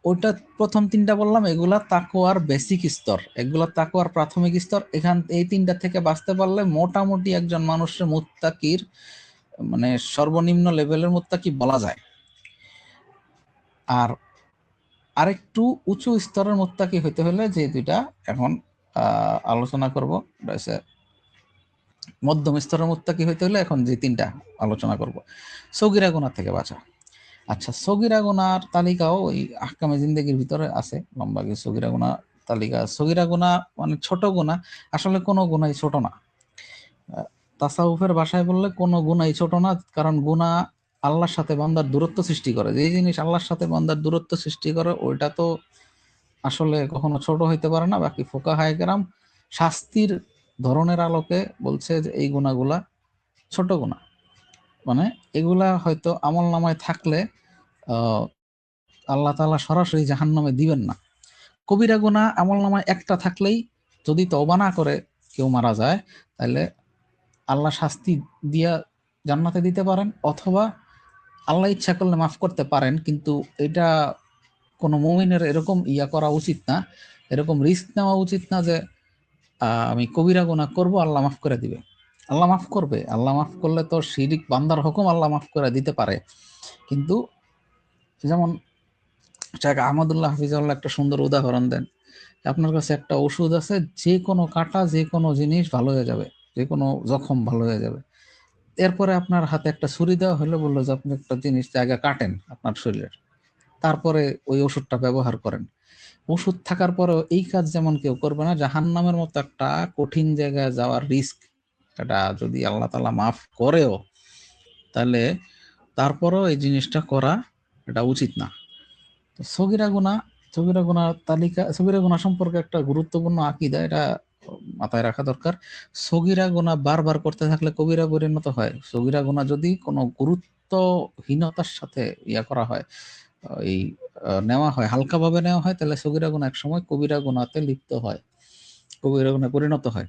ওইটা প্রথম 3টা বললাম, এগুলা তাকওয়ার বেসিক স্তর, এগুলা তাকওয়ার প্রাথমিক স্তর। এই 3টা থেকে বাঁচতে পারলে মোটামুটি একজন মানুষের মুত্তাকির মানে সর্বনিম্ন লেভেলের মুত্তাকি বলা যায়। আর আরেকটু উঁচু স্তরের মুত্তাকি হইতে হলে যে দুইটা এখন আলোচনা করব, মধ্যম স্তরের মুত্তাকি হইতে হলে এখন যে 3টা আলোচনা করব। সগীরা গুনাহ থেকে বাঁচা। আচ্ছা, সগীরা গুনার তালিকাও ওই আহকামে জিন্দেগির ভিতরে আছে, লম্বা কিছু সগীরা গুনাহ তালিকা। সগীরা গুনাহ মানে ছোট গুনাহ, আসলে কোনো গুনাহই ছোট না। তাসাউফের ভাষায় বললে কোনো গুনাহই ছোট না, কারণ গুনাহ আল্লাহর সাথে বান্দার দূরত্ব সৃষ্টি করে। যেই জিনিস আল্লাহর সাথে বান্দার দূরত্ব সৃষ্টি করে ওইটা তো আসলে কখনো ছোট হইতে পারে না। বাকি ফুকাহায়ে কেরাম শাস্তির ধরনের আলোকে বলছে যে এই গুনাহগুলা ছোট গুনাহ, মানে এগুলা হয়তো আমল নামায় থাকলে আল্লাহ তাআলা সরাসরি জাহান্নামে দিবেন না। কবিরা গুনাহ আমল নামায় একটা থাকলেই যদি তওবা না করে কেউ মারা যায়, তাহলে আল্লাহ শাস্তি দিয়া জান্নাতে দিতে পারেন, অথবা আল্লাহ ইচ্ছা করলে মাফ করতে পারেন। কিন্তু এটা কোনো মুমিনের এরকম করা উচিত না, এরকম রিস্ক নেওয়া উচিত না যে আমি কবিরা গুনাহ করব, আল্লাহ মাফ করে দিবে। আল্লাহ মাফ করবে, আল্লাহ মাফ করলে তো শিরিক বান্দার হুকুম, আল্লাহ মাফ করে দিতে পারে। কিন্তু যেমন শেখ আহমদুল্লাহ হাফিজাল্লাহ একটা সুন্দর উদাহরণ দেন, আপনার কাছে একটা ওষুধ আছে, যে কোনো কাটা, যে কোনো জিনিস ভালো হয়ে যাবে, যে কোনো জখম ভালো হয়ে যাবে। এরপরে আপনার হাতে একটা ছুরি দেওয়া হলো, বললো যে আপনি একটা জিনিস জায়গা কাটেন আপনার শরীরের, তারপরে ওই ওষুধটা ব্যবহার করেন। ওষুধ থাকার পরেও এই কাজ যেমন কেউ করবে না, জাহান্নামের মতো একটা কঠিন জায়গায় যাওয়ার রিস্ক, এটা যদি আল্লাহ তাআলা মাফ করেও, তাহলে তারপরেও এই জিনিসটা করা এটা উচিত না। তো সগীরা গুনাহ তালিকা, সগীরা গুনাহ সম্পর্কে একটা গুরুত্বপূর্ণ আকীদা, এটা মাথায় রাখা দরকার। সগীরা গুনাহ বারবার করতে থাকলে কবিরা পরিণত হয়। সগীরা গুনাহ যদি কোনো গুরুত্বহীনতার সাথে করা হয়, এই নেওয়া হয়, হালকাভাবে নেওয়া হয়, তাহলে সগীরা গুনাহ একসময় কবিরা গুনাহতে লিপ্ত হয়, কবিরা গুনাহে পরিণত হয়।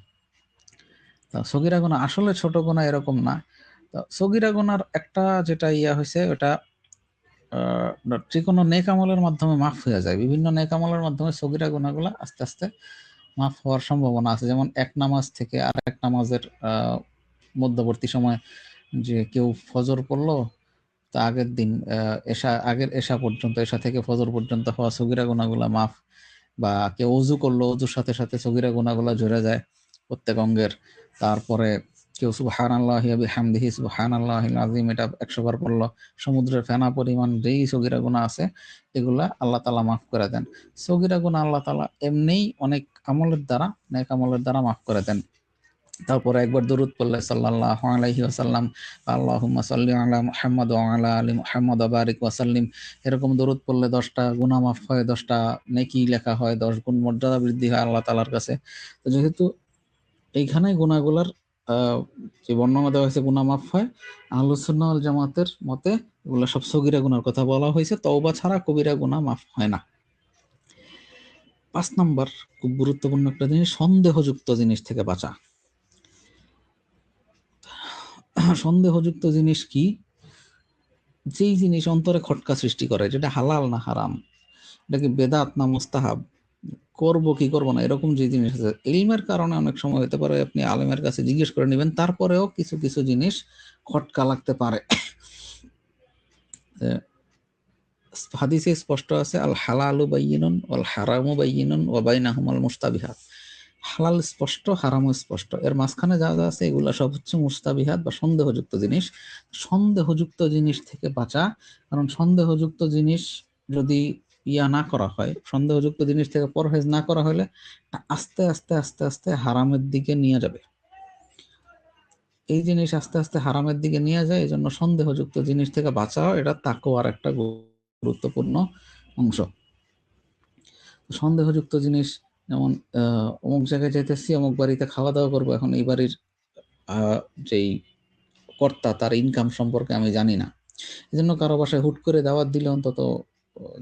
তো সগীরা গুনাহ আসলে ছোট গুনাহ এরকম না। তো সগীরা গুনার একটা যেটা হয়েছে, ওটা যে কোনো নেক আমলের মাধ্যমে মাফ হয়ে যায়। বিভিন্ন নেক আমলের মাধ্যমে সগীরা গুনাহগুলা আস্তে আস্তে মাফ হওয়ার সম্ভাবনা আছে। যেমন এক নামাজ থেকে আরেক নামাজের মধ্যবর্তী সময় যে কেউ ফজর পড়লো, তা আগের দিন আগের এশা পর্যন্ত, এশা থেকে ফজর পর্যন্ত হওয়া সগীরা গুনাহগুলা মাফ। বা কেউ ওযু করলো, ওযুর সাথে সাথে সগীরা গুনাহগুলা ঝরে যায় প্রত্যেক অঙ্গের। তারপরে কেউ সুবহানাল্লাহি ওয়া বিহামদিহি সুবহানাল্লাহিল আযীম এটা 100 বার পড়লো, সমুদ্রের ফেনা পরিমাণ যেই সগীরা গুনাহ আছে এগুলা আল্লাহ তাআলা মাফ করে দেন। সগীরা গুনাহ আল্লাহ তাআলা এমনিই অনেক আমলের দ্বারা, নেক আমলের দ্বারা মাফ করে দেন। তারপরে একবার দরুদ পড়লে সাল্লাল্লাহু আলাইহি ওয়াসাল্লাম, আল্লাহুম্মা সাল্লি আলা মুহাম্মাদ ওয়া আলা আলি মুহাম্মাদ ওয়া বারিক ওয়া সাল্লিম, এরকম দরুদ পড়লে 10টা গুনাহ মাফ হয়, 10টা নেকি লেখা হয়, 10 গুণ মর্যাদা বৃদ্ধি হয় আল্লাহ তাআলার কাছে। তো যেহেতু এইখানে গুনাহগুলার যে বর্ণনা দেওয়া হয়েছে গুনাহ মাফ হয়, আহলুস সুন্নাহ ওয়াল জামাতের মতে এগুলো সব সগীরা গুনাহর কথা বলা হয়েছে, তওবা ছাড়া কবিরা গুনাহ মাফ হয় না। 5 নাম্বার খুব গুরুত্বপূর্ণ একটা জিনিস, সন্দেহযুক্ত জিনিস থেকে বাঁচা। সন্দেহযুক্ত জিনিস কি? যেই জিনিস অন্তরে খটকা সৃষ্টি করে, যেটা হালাল না হারাম, এটা কি বেদাত না মুস্তাহাব, করব কি করব না এরকম যে জিনিস আছে, ইলমের কারণে অনেক সময় হতে পারে আপনি আলেমের কাছে জিজ্ঞেস করে নেবেন, তারপরেও কিছু কিছু জিনিস খটকা লাগতে পারে। হাদিসে স্পষ্ট আছে, আল হালালু বাইয়িনুন ওয়াল হারামু বাইয়িনুন ওয়া বাইনাহুমাল মুস্তাবিহাত। হালাল স্পষ্ট, হারামও স্পষ্ট, এর মাঝখানে যা যা আছে এগুলা সব হচ্ছে মুস্তাবিহাত বা সন্দেহযুক্ত জিনিস। সন্দেহযুক্ত জিনিস থেকে বাঁচা, কারণ সন্দেহযুক্ত জিনিস যদি না করা হয়, সন্দেহযুক্ত জিনিস থেকে পরহেজ না করা হলে আস্তে আস্তে আস্তে আস্তে হারামের দিকে নিয়ে যাবে। এই জিনিস আস্তে আস্তে হারামের দিকে নিয়ে যায়, এই জন্য সন্দেহযুক্ত জিনিস থেকে বাঁচাও এটা তাকওয়ার একটা গুরুত্বপূর্ণ অংশ। সন্দেহযুক্ত জিনিস যেমন অমুক জায়গায় যাইতেছি, অমুক বাড়িতে খাওয়া দাওয়া করবো, এখন এই বাড়ির যেই কর্তা তার ইনকাম সম্পর্কে আমি জানি না, এই জন্য কারো বাসায় হুট করে দাওয়াত দিলে অন্তত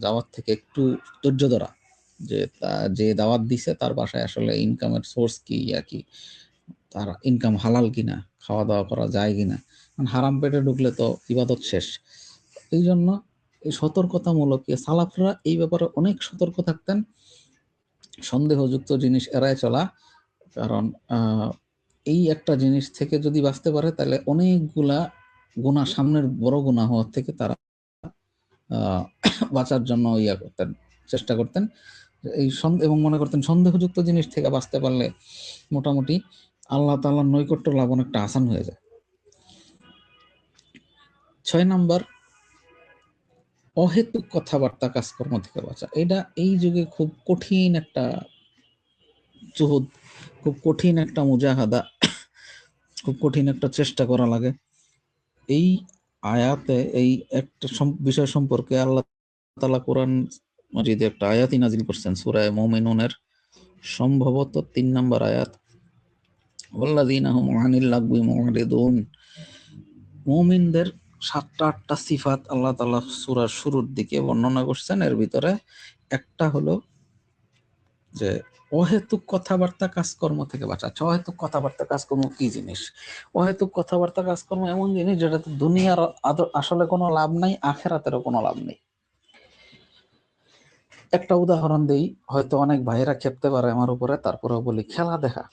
দাওয়াত থেকে একটু ধৈর্য ধরা, যে যে দাওয়াত দিছে তার বাসায় আসলে ইনকামের সোর্স কি, কি তার ইনকাম হালাল কিনা, খাওয়া দাওয়া করা যায় কিনা, কারণ হারাম পেটে ঢুকলে তো ইবাদত শেষ। এই জন্য এই সতর্কতামূলক সালাফরা এই ব্যাপারে অনেক সতর্ক থাকতেন, সন্দেহযুক্ত জিনিস এড়ায় চলা। কারণ এই একটা জিনিস থেকে যদি বাঁচতে পারে তাহলে অনেকগুলা গুনাহ, সামনের বড় গুনাহ হওয়ার থেকে তারা বাঁচার জন্য করতেন, চেষ্টা করতেন। এই এবং মনে করতেন সন্দেহযুক্ত জিনিস থেকে বাঁচতে পারলে মোটামুটি আল্লাহ তাআলার নৈকট্য লাভ অনেকটা আসান হয়ে যায়। 6 নাম্বার, অহেতুক কথাবার্তা কাজকর্ম থেকে বাঁচা। এটা এই যুগে খুব কঠিন একটা জুহুদ, খুব কঠিন একটা মুজাহাদা, খুব কঠিন একটা চেষ্টা করা লাগে। এই আয়াতে এই একটা বিষয় সম্পর্কে আল্লাহ তাআলা কোরআন মাজিদে একটা আয়াতই নাজিল করছেন, সূরা মুমিনুনের সম্ভবত 3 নম্বর আয়াত, ওয়াল্লাযীনা হুম আনিল লাগবি মুরিদুন। মুমিনদের 7টা-8টা সিফাত আল্লাহ তাআলা সূরার শুরুর দিকে বর্ণনা করছেন। এর ভিতরে একটা হলো যে অহেতুক কথাবার্তা কাজকর্ম থেকে বাঁচা। অহেতুক কথাবার্তা কাজকর্ম কি জিনিস? অহেতুক কথাবার্তা কাজকর্ম এমন জিনিস যেটাতে দুনিয়ার আসলে কোনো লাভ নাই, আখেরাতেরও কোনো লাভ নেই। একটা উদাহরণ দেই, হয়তো অনেক ভাইয়েরা খেপতে পারে আমার উপরে, তারপরেও বলি। খেলা দেখা,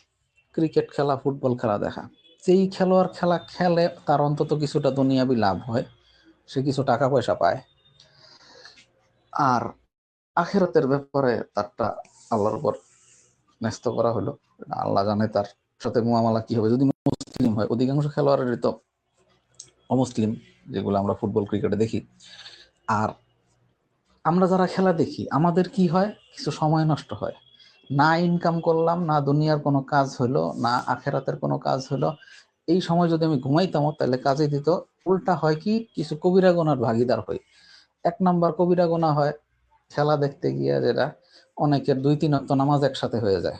ক্রিকেট খেলা, ফুটবল খেলা দেখা, যেই খেলোয়াড় খেলা খেলে তার অন্তত কিছুটা দুনিয়াবি লাভ হয়, সে কিছু টাকা পয়সা পায়। আর আখেরাতের ব্যাপারে তারটা আল্লাহর উপর ন্যস্ত করা হলো, আল্লাহ জানে তার সাথে মুআমালা কি হবে। যদি মুসলিম হয়, অধিকাংশ খেলোয়াড়েরই তো অমুসলিম, যেগুলো আমরা ফুটবল ক্রিকেটে দেখি। আর আমরা যারা খেলা দেখি, আমাদের কি হয়, কিছু সময় নষ্ট হয়, না ইনকাম করলাম, না দুনিয়ার কোনো কাজ হলো, না আখেরাতের কোনো কাজ হলো। এই সময় যদি আমি ঘুমাইতাম তাহলে কাজে দিত। উল্টা হয় কি, কিছু কবিরা গুনার ভাগিদার হই। 1 নাম্বার কবিরা গুনাহ হয় খেলা দেখতে গিয়ে, যেটা অনেকের 2-3 ওয়াক্ত নামাজ একসাথে হয়ে যায়,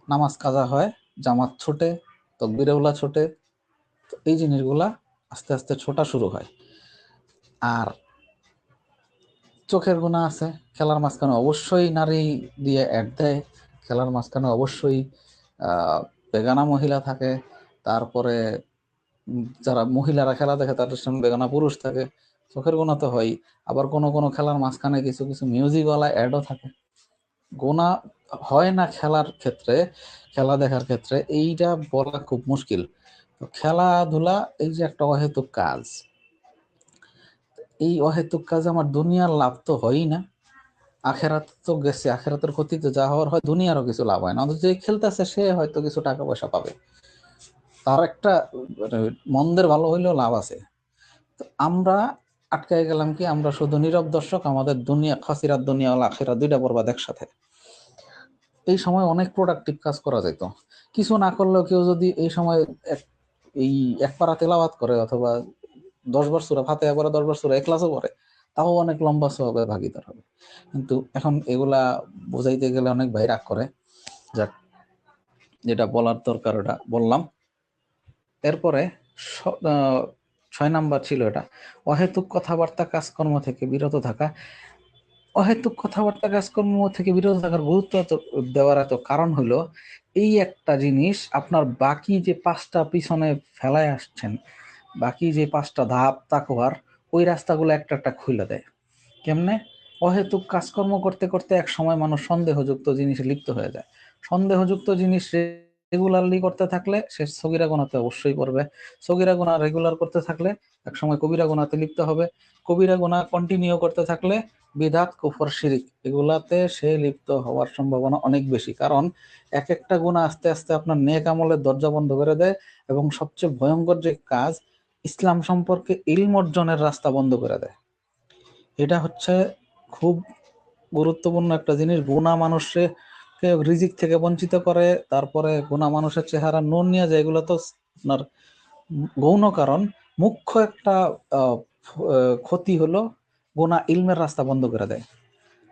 নামাজ কাজা হয়, জামাত ছোটে, তকবিরউলা ছোটে, এই জিনিসগুলা আস্তে আস্তে ছোটা শুরু হয়। আর চোখের গুনাহ আছে, খেলার মাঝখানে অবশ্যই নারী দিয়ে অ্যাড দেয়, খেলার মাঝখানে অবশ্যই বেগানা মহিলা থাকে, তারপরে যারা মহিলারা খেলা দেখে তাদের সঙ্গে বেগানা পুরুষ থাকে, চোখের গুনাহ তো হয়। আবার কোনো কোনো খেলার মাঝখানে কিছু কিছু মিউজিকওয়ালা অ্যাডও থাকে। গুনাহ হয় না খেলার ক্ষেত্রে, খেলা দেখার ক্ষেত্রে এইটা বলা খুব মুশকিল। তো খেলাধুলা এই যে একটা অহেতুক কাজ, এই অহেতুক কাজে আমার দুনিয়ার লাভ তো হয়ই না, আখেরাত তো গেছে, আখেরাতের ক্ষতিতে যা হওয়ার হয়, দুনিয়ারও কিছু লাভ হয় না। অথচ যে খেলতেছে সে হয়তো কিছু টাকা পয়সা পাবে, তার একটা মন্দের ভালো হইলেও লাভ আছে। তো আমরা আটকায় গেলাম কি, আমরা শুধু নীরব দর্শক, আমাদের দুনিয়া খাসিরাত, দুনিয়া ওয়াল আখিরাত দুইটা বরবাদ একসাথে। এই সময় অনেক প্রোডাক্টিভ কাজ করা যেত। কিছু না করলেও কেউ যদি এই সময় এই এক পারা তেলাওয়াত করে, অথবা 10 বার সূরা ফাতিহা পড়ে, 10 বার সূরা ইখলাসও পড়ে, তাও অনেক লম্বা সওয়াবের ভাগীদার হবে। কিন্তু এখন এগুলা বোঝাইতে গেলে অনেক ভাই রাগ করে। যাক, যেটা বলার দরকার ওটা বললাম। এরপরে 6 নাম্বার ছিল এটা, অহেতুক কথাবার্তা কাজকর্ম থেকে বিরত থাকা। অহেতুক কথাবার্তা কাজকর্ম থেকে বিরত থাকার গুরুত্ব দেওয়ার এত কারণ হলো, এই একটা জিনিস আপনার বাকি যে 5টা পিছনে ফেলায় আসছেন, বাকি যে 5টা ধাপ তাকওয়ার, ওই রাস্তাগুলো একটা একটা খুলে দেয়। কেমনে? অহেতুক কাজকর্ম করতে করতে এক সময় মানুষ সন্দেহযুক্ত জিনিসে লিপ্ত হয়ে যায়। সন্দেহযুক্ত জিনিস রেগুলারলি করতে থাকলে সে সগীরা গুনাহতে অবশ্যই পড়বে। সগীরা গুনাহ রেগুলার করতে থাকলে এক সময় কবিরা গুনাহতে লিপ্ত হবে। কবিরা গুনাহ কন্টিনিউ করতে থাকলে বিদআত, কুফর, শিরক এগুলাতে সে লিপ্ত হওয়ার সম্ভাবনা অনেক বেশি। কারণ এক একটা গুনাহ আস্তে আস্তে আপনার নেক আমলের দরজা বন্ধ করে দেয়, এবং সবচেয়ে ভয়ঙ্কর যে কাজ, ইসলাম সম্পর্কে ইলম অর্জনের রাস্তা বন্ধ করে দেয়। এটা হচ্ছে খুব গুরুত্বপূর্ণ একটা জিনিস। গুনাহ মানুষকে রিজিক থেকে বঞ্চিত করে, তারপরে গুনাহ মানুষের চেহারা নূর নিয়ে যায়। এগুলো তো আপনার গৌণ কারণ। মুখ্য একটা ক্ষতি হলো গুনাহ ইলমের রাস্তা বন্ধ করে দেয়।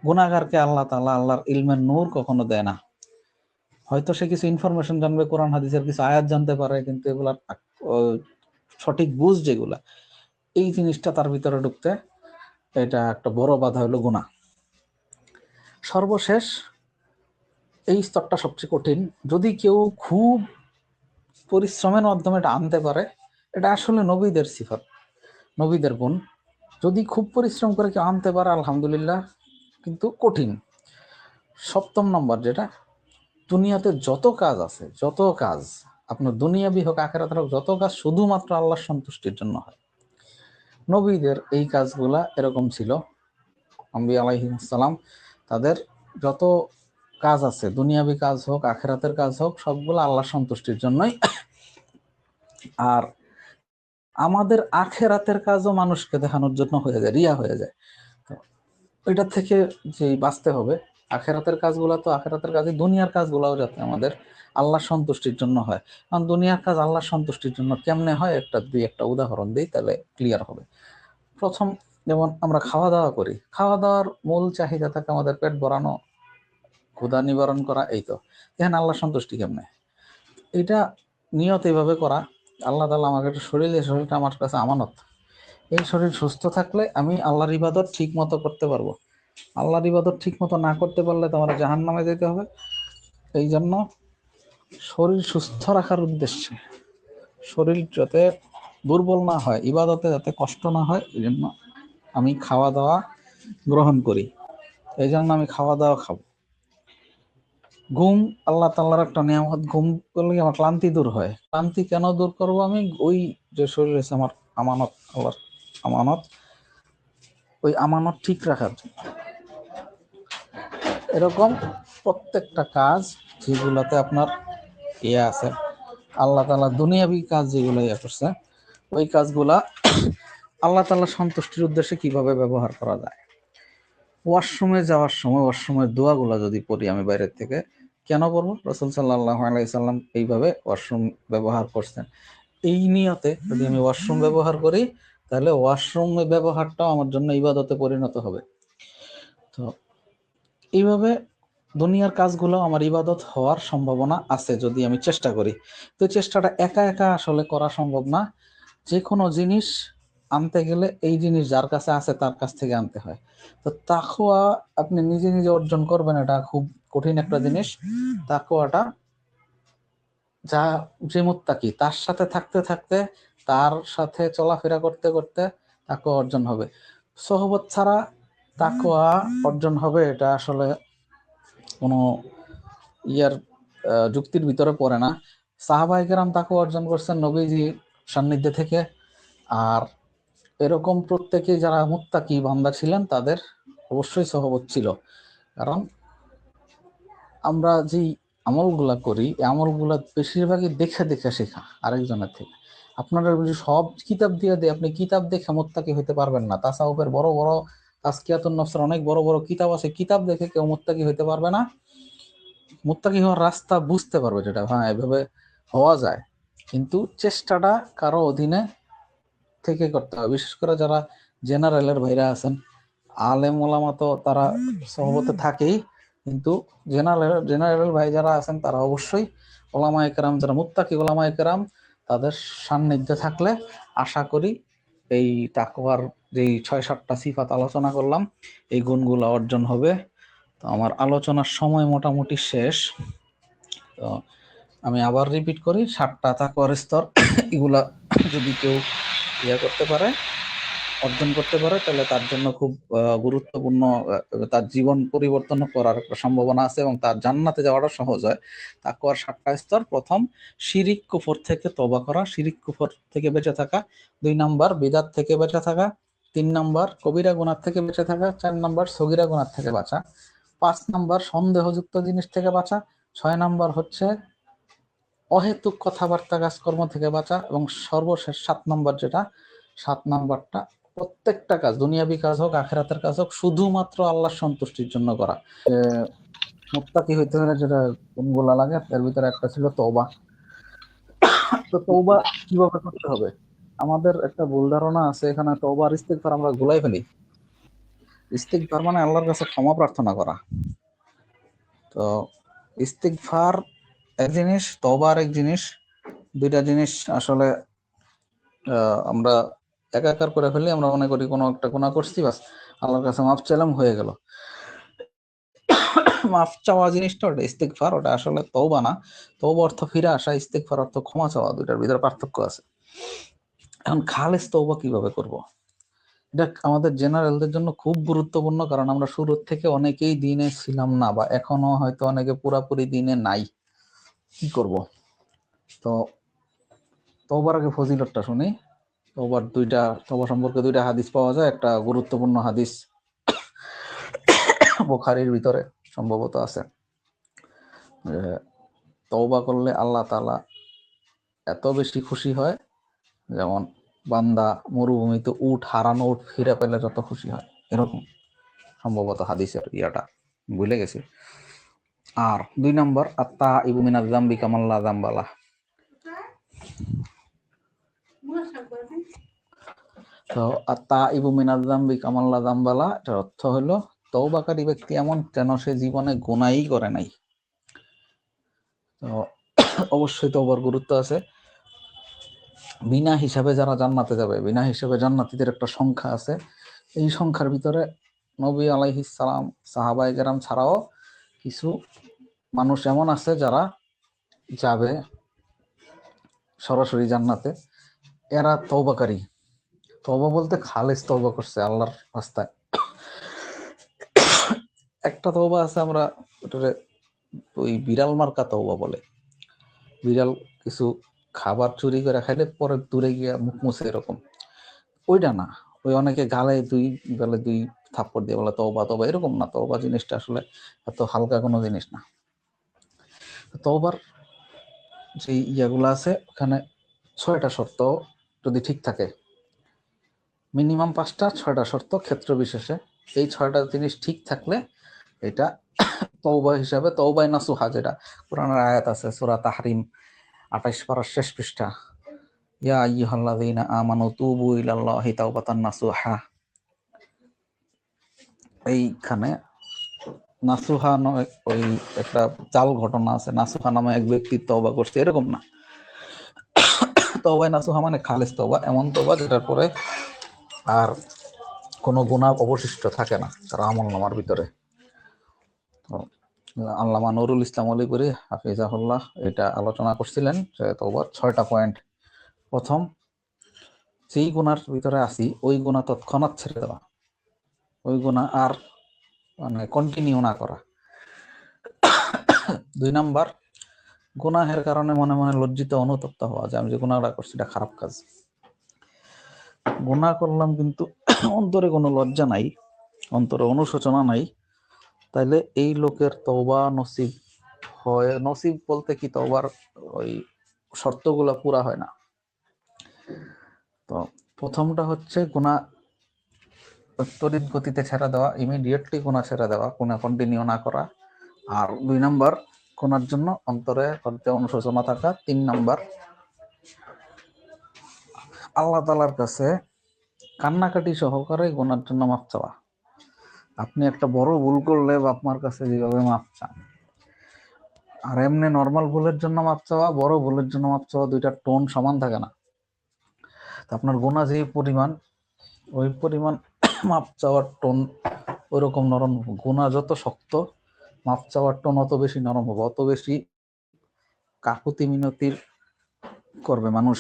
গুনাহগারকে আল্লাহ তাআলা আল্লাহর ইলমের নূর কখনো দেয় না। হয়তো সে কিছু ইনফরমেশন জানবে, কোরআন হাদিসের কিছু আয়াত জানতে পারে, কিন্তু এগুলার সঠিক বুঝ যেগুলা, এই জিনিসটা তার ভিতরে ঢুকতে এটা একটা বড় বাধা হলো গুনাহ। সর্বশেষ এই স্তরটা সবচেয়ে কঠিন। যদি কেউ খুব পরিশ্রমের মাধ্যমে এটা আনতে পারে, এটা আসলে নবীদের সিফাত, নবীদের গুণ। যদি খুব পরিশ্রম করে কেউ আনতে পারে আলহামদুলিল্লাহ, কিন্তু কঠিন। 7 নম্বর যেটা, দুনিয়াতে যত কাজ আছে, যত কাজ আপনার দুনিয়াবি হোক আখিরাতের হোক, যত কাজ শুধুমাত্র আল্লাহর সন্তুষ্টির জন্য হয়। নবীদের এই কাজগুলা এরকম ছিল। আম্বিয়া আলাইহিস সালাম তাদের যত কাজ আছে, দুনিয়াবি কাজ হোক আখিরাতের কাজ হোক, সবগুলো আল্লাহর সন্তুষ্টির জন্যই। আর আমাদের আখিরাতের কাজও মানুষকে দেখানোর জন্য হয়ে যায়, রিয়া হয়ে যায়। তো এটা থেকে যে বাঁচতে হবে, আখিরাতের কাজগুলো তো আখিরাতের কাজে, দুনিয়ার কাজগুলোও যাতে আমাদের আল্লাহর সন্তুষ্টির জন্য হয়। কারণ দুনিয়ার কাজ আল্লাহর সন্তুষ্টির জন্য কেমনে হয়, দুই একটা উদাহরণ দিই, তাহলে ক্লিয়ার হবে। প্রথম, যেমন আমরা খাওয়া দাওয়া করি, খাওয়া দাওয়ার মূল চাহিদা থাকে আমাদের পেট ভরানো, ক্ষুধা নিবারণ করা। এই তো দেখেন আল্লাহ সন্তুষ্টি কেমনে, এটা নিয়ত এইভাবে করা, আল্লাহ তাআলা আমাকে একটা শরীর, এই শরীরটা আমার কাছে আমানত। এই শরীর সুস্থ থাকলে আমি আল্লাহর ইবাদত ঠিক মতো করতে পারবো। আল্লাহর ইবাদত ঠিক মতো না করতে পারলে তো আমার জাহান্নামে যেতে হবে। এই জন্য শরীর সুস্থ রাখার উদ্দেশ্যে, শরীর যাতে দুর্বল না হয়, ইবাদতে যাতে কষ্ট না হয়, এই জন্য আমি খাওয়া দাওয়া গ্রহণ করি। এই জন্য আমি খাওয়া দাওয়া খাবো। ঘুম আল্লাহ তাআলার একটা নিয়ামত। ঘুম করলে আমার ক্লান্তি দূর হয়। ক্লান্তি কেন দূর করবো আমি? ওই যে শরীর আছে আমার আমানত, আল্লাহর আমানত, ওই আমানত ঠিক রাখার জন্য। এরকম প্রত্যেকটা কাজ যেগুলোতে আপনার ইয়ে আছে, আল্লাহ তাআলা দুনিয়াবি কাজ যেগুলো ইয়ে করছে, ওই কাজগুলা আল্লাহ তাআলা সন্তুষ্টির উদ্দেশ্যে কিভাবে ব্যবহার করা যায়। ওয়াশরুমে যাওয়ার সময় ওয়াশরুমের দোয়াগুলা যদি পড়ি আমি বাইরের থেকে, কেন পড়বো? রাসূল সাল্লাল্লাহু আলাইহি সাল্লাম এইভাবে ওয়াশরুম ব্যবহার করছেন। এই নিয়তে যদি আমি ওয়াশরুম ব্যবহার করি, তাহলে ওয়াশরুম ব্যবহারটাও আমার জন্য ইবাদতে পরিণত হবে। তো এইভাবে দুনিয়ার কাজগুলো আমার ইবাদত হওয়ার সম্ভাবনা আছে যদি আমি চেষ্টা করি। তো চেষ্টাটা একা একা আসলে করা সম্ভব না। যে কোনো জিনিস আনতে গেলে এই জিনিস যার কাছে আছে তার কাছ থেকে আনতে হয়। তো তাকওয়া আপনি নিজে নিজে অর্জন করবেন, এটা খুব কঠিন একটা জিনিস। তাকওয়াটা যা, যে মুত্তাকি তার সাথে থাকতে থাকতে, তার সাথে চলাফেরা করতে করতে তাকওয়া অর্জন হবে। সোহবত ছাড়া তাকওয়া অর্জন হবে, এটা আসলে কোনো ইয়ার যুক্তির ভিতরে পড়ে না। সাহাবায়ে কেরাম তাকওয়া অর্জন করছেন নবীজি সান্নিধ্যে থেকে। আর এরকম প্রত্যেকে যারা মুত্তাকি বান্দা ছিলেন তাদের অবশ্যই সহবত ছিল। কারণ আমরা যেই আমলগুলা করি, এই আমলগুলা বেশিরভাগই দেখে দেখে শেখা আরেকজনের থেকে। আপনারা যদি সব কিতাব দিয়ে দেয়, আপনি কিতাব দেখে মুত্তাকি হইতে পারবেন না। তাসাউফের বড় বড়, তাজকিয়াতুন নফসের অনেক বড় বড় কিতাব আছে, কিতাব দেখে কেউ মুত্তাকি হইতে পারবে না। মুত্তাকি হওয়ার রাস্তা বুঝতে পারবে, যেটা হ্যাঁ এভাবে হওয়া যায়, কিন্তু চেষ্টাটা কারো অধীনে থেকে করতে হবে। বিশেষ করে যারা জেনারেলের ভাইরা আছেন, আলেম ওলামা তো তারা সহবতে থাকেই, কিন্তু জেনারেল ভাই যারা আছেন তারা অবশ্যই ওলামা একরাম, যারা মুত্তাকি ওলামা একরাম, তাদের সান্নিধ্যে থাকলে আশা করি এই তাকওয়ার যেই 6-7টা সিফাত আলোচনা করলাম, এই গুণগুলো অর্জন হবে। তো আমার আলোচনার সময় মোটামুটি শেষ। তো আমি আবার রিপিট করি, 7টা তাকওয়ার স্তর, এগুলা যদি কেউ ইয়া করতে পারে, অর্জন করতে পারে তাহলে তার জন্য খুব গুরুত্বপূর্ণ, তার জীবন পরিবর্তন করার একটা সম্ভাবনা আছে এবং তার জান্নাতে যাওয়াটা সহজ হয়। তাকওয়ার 7টা স্তর: প্রথম, শিরিক কুফর থেকে তওবা করা, শিরিক কুফর থেকে বেঁচে থাকা; 2 নাম্বার, বিদআত থেকে বেঁচে থাকা; 3 নাম্বার, কবিরা গুনাহ থেকে বেঁচে থাকা; 4 নাম্বার, সগীরা গুনাহ থেকে বাঁচা; 5 নাম্বার, সন্দেহযুক্ত জিনিস থেকে বাঁচা; 6 নাম্বার হচ্ছে অহেতুক কথাবার্তা কাজকর্ম থেকে বাঁচা; এবং সর্বশেষ 7 নাম্বার, যেটা 7 নাম্বারটা, প্রত্যেকটা কাজ, দুনিয়াবি কাজ হোক আখিরাতের কাজ হোক, শুধুমাত্র আল্লাহর সন্তুষ্টির জন্য করা। মুত্তাকি হইতে হলে যেটা গুণগুলা লাগে এর ভিতরে একটা ছিল তওবা। তো তওবা কিভাবে করতে হবে? আমাদের একটা ভুল ধারণা আছে এখানে, তওবা আর ইস্তিগফার আমরা গুলাই ফেলি। ইস্তিগফার মানে আল্লাহর কাছে ক্ষমা প্রার্থনা করা। তো ইস্তিগফার এক জিনিস, তওবা আরেক জিনিস। দুইটা জিনিস আসলে আমরা একাকার করে ফেলি। আমরা মনে করি কোনো একটা গুনাহ করছি, বাস আল্লাহর কাছে মাফ চাইলাম, হয়ে গেল। মাফ চাওয়া জিনিসটা ওটা ইস্তিগফার, ওটা আসলে তওবা না। তওবা অর্থ ফিরে আসা, ইস্তিগফার অর্থ ক্ষমা চাওয়া। দুইটার ভিতরে পার্থক্য আছে। এখন খালেস তওবা কিভাবে করব? এটা আমাদের জেনারেলদের জন্য খুব গুরুত্বপূর্ণ, কারণ আমরা শুরু থেকে অনেকেই দিনে ছিলাম না, বা এখনো হয়তো অনেকে পুরাপুরি দিনে নাই। কি করব? তো তওবার আগে ফজিলতটা শুনি। তওবা সম্পর্কে 2টা হাদিস পাওয়া যায়। একটা গুরুত্বপূর্ণ হাদিস বুখারীর ভিতরে সম্ভবত আছে, তওবা করলে আল্লাহ তাআলা এত বেশি খুশি হয়, যেমন বান্দা মরুভূমিতে হারানো উট ফিরে পেলে যত খুশি হয়, এরকম সম্ভবত হাদিসের ইয়াটা, ভুলে গেছি। আর 2 নম্বর, আত্তাইবু মিনাজ যামবি কামান লা যামবা লাহ। তো আত্তাইবু মিনাজ যামবি কামান লা যামবা লাহ, এটার অর্থ হলো তওবাকারী ব্যক্তি এমন যেন সে জীবনে গুনাহই করে নাই। তো অবশ্যই তওবার গুরুত্ব আছে। বিনা হিসাবে যারা জান্নাতে যাবে, বিনা হিসাবে জান্নাতীদের একটা সংখ্যা আছে। এই সংখ্যার ভিতরে নবী আলাইহিস সালাম, সাহাবায়ে কেরাম ছাড়াও কিছু মানুষ এমন আছে যারা যাবে সরাসরি জান্নাতে। এরা তওবাকারী। তওবা বলতে খালেস তওবা করছে আল্লাহর রাস্তায়। একটা তওবা আছে, আমরা ওটারে ওই বিড়াল মার্কা তওবা বলে। বিড়াল কিছু খাবার চুরি করে খাইলে পরে দূরে গিয়া মুখ মুছে, এরকম। ওইটা না। ওই অনেকে গালে দুই থাপ্পড় দিয়ে বলে তওবা তওবা, এরকম না। তওবা জিনিসটা আসলে এত হালকা কোনো জিনিস না। তওবার যে ইয়াগুলো আছে, ওখানে 6টা শর্ত যদি ঠিক থাকে, মিনিমাম 5টা, 6টা শর্ত ক্ষেত্র বিশেষে, এই 6টা জিনিস ঠিক থাকলে এটা তওবা হিসাবে, তওবায়ে নাসুহা, যেটা কোরআনের আয়াত আছে সূরা তাহরিম 28 পারার শেষ পৃষ্ঠা, ইয়া আইয়ুহাল্লাযীনা আমানু তুবু ইলাল্লাহি তাওবাতান নাসুহা। এইখানে নাসুহা নয়, ওই একটা জাল ঘটনা আছে, নাসুহা নামে এক ব্যক্তি তওবা করছে, এরকম না। তওবায়ে নাসুহা মানে খালেস তওবা, এমন তওবা যেটার পরে আর কোনো গুনাহ অবশিষ্ট থাকে না তার আমলনামার ভিতরে। তো আল্লামা নুরুল ইসলাম অলিপুরি হাফিজাহুল্লাহ এটা আলোচনা করছিলেন যে তওবার 6টা পয়েন্ট। প্রথম, যেই গুনার ভিতরে আসি ওই গুনাহ তৎক্ষণাৎ ছেড়ে দেওয়া, ওই গুনাহ আর মানে কন্টিনিউ না করা। 2 নাম্বার, গুনাহের কারণে মনে মনে লজ্জিত অনুতপ্ত হওয়া, যে আমি যে গুনাহটা করছি এটা খারাপ কাজ। গুনাহ করলাম কিন্তু অন্তরে কোনো লজ্জা নাই, অন্তরে অনুশোচনা নাই, তাইলে এই লোকের তওবা নসিব হয়। নসিব বলতে কি, তওবার ওই শর্তগুলো পুরা হয় না। তো প্রথমটা হচ্ছে গুনাহ তড়িৎ গতিতে ছেড়ে দেওয়া, ইমিডিয়েটলি গুনাহ ছেড়ে দেওয়া, গুনাহ কন্টিনিউ না করা। আর 2 নাম্বার, গুনার জন্য অন্তরে অনুশোচনা থাকা। 3 নাম্বার, আল্লাহ তাআলার কাছে কান্নাকাটি সহকারে গুনার জন্য মাফ চাওয়া। আপনি একটা বড় ভুল করলে বাপ মার কাছে যেভাবে মাফ চান, আর এমনি নর্মাল ভুলের জন্য মাফ চাওয়া, বড় ভুলের জন্য মাফ চাওয়া, দুইটার টোন সমান থাকে না। তো আপনার গুনাহ যে পরিমাণ, ওই পরিমাণ মাফ চাওয়ার টোন ওইরকম নরম। গুনাহ যত শক্ত, মাফ চাওয়ার টোন অত বেশি নরম হবে, অত বেশি কাকুতি মিনতির করবে মানুষ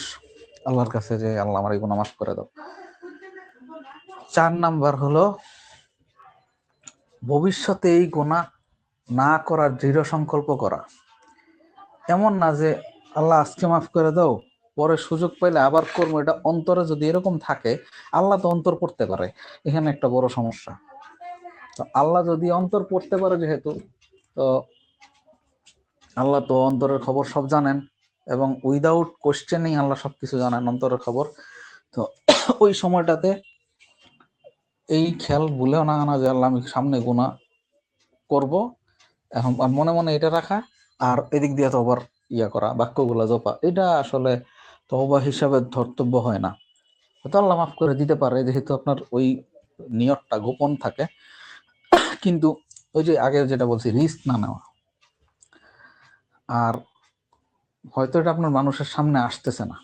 আল্লাহর কাছে যে আল্লাহ আমার এই গুনাহ মাফ করে দাও। 4 নাম্বার হলো ভবিষ্যতে এই গুনাহ না করার দৃঢ় সংকল্প করা। এমন না যে আল্লাহ আজকে মাফ করে দাও, পরে সুযোগ পাইলে আবার করবো, এটা অন্তরে যদি এরকম থাকে, আল্লাহ তো অন্তর পড়তে পারে, এখানে একটা বড় সমস্যা। তো আল্লাহ যদি অন্তর পড়তে পারে যেহেতু, তো আল্লাহ তো অন্তরের খবর সব জানেন, এবং উইদাউট কোশ্চেনিং আল্লাহ সবকিছু জানেন অন্তরের খবর। তো ওই সময়টাতে এই খেয়াল ভুলেও না আনা যে আল্লাহ আমি সামনে গুনাহ করব, এখন আর মনে মনে এটা রাখা, আর এদিক দিয়ে তওবার করা, বাক্যগুলা জপা, এটা আসলে তওবা হিসাবে ধর্তব্য হয় না। তো আল্লাহ মাফ করে দিতে পারে যেহেতু আপনার ওই নিয়তটা গোপন থাকে। কিন্তু ওই যে আগে যেটা বলছি, রিস্ক না নেওয়া। আর হয়তো এটা আপনার মানুষের সামনে আসতেছে না,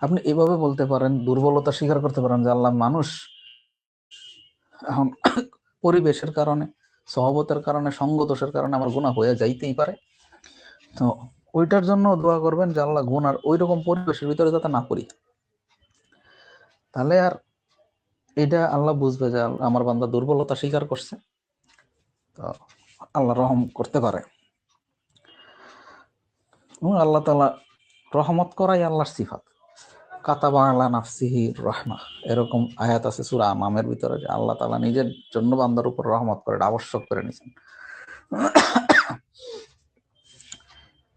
আপনি এভাবে বলতে পারেন, দুর্বলতা স্বীকার করতে পারেন যে আল্লাহ মানুষ এখন পরিবেশের কারণে, সহবতের কারণে, সঙ্গদোষের কারণে আমার গুনাহ হয়ে যাইতেই পারে। তো ওইটার জন্য দোয়া করবেন যে আল্লাহ গুনার ওই রকম পরিবেশের ভিতরে যাতে না পড়ি। তাহলে আর এটা আল্লাহ বুঝবে যে আমার বান্দা দুর্বলতা স্বীকার করছে, তো আল্লাহ রহম করতে পারে। আল্লাহ তাআলা রহমত করাই আল্লাহর সিফাত। কাতাবা আলা নাফসিহি রাহমা, এরকম আয়াত আছে সূরা আনামের ভিতরে, যে আল্লাহ তাআলা নিজের জন্য বান্দার উপর রহমত করে, এটা আবশ্যক করে নিয়েছেন।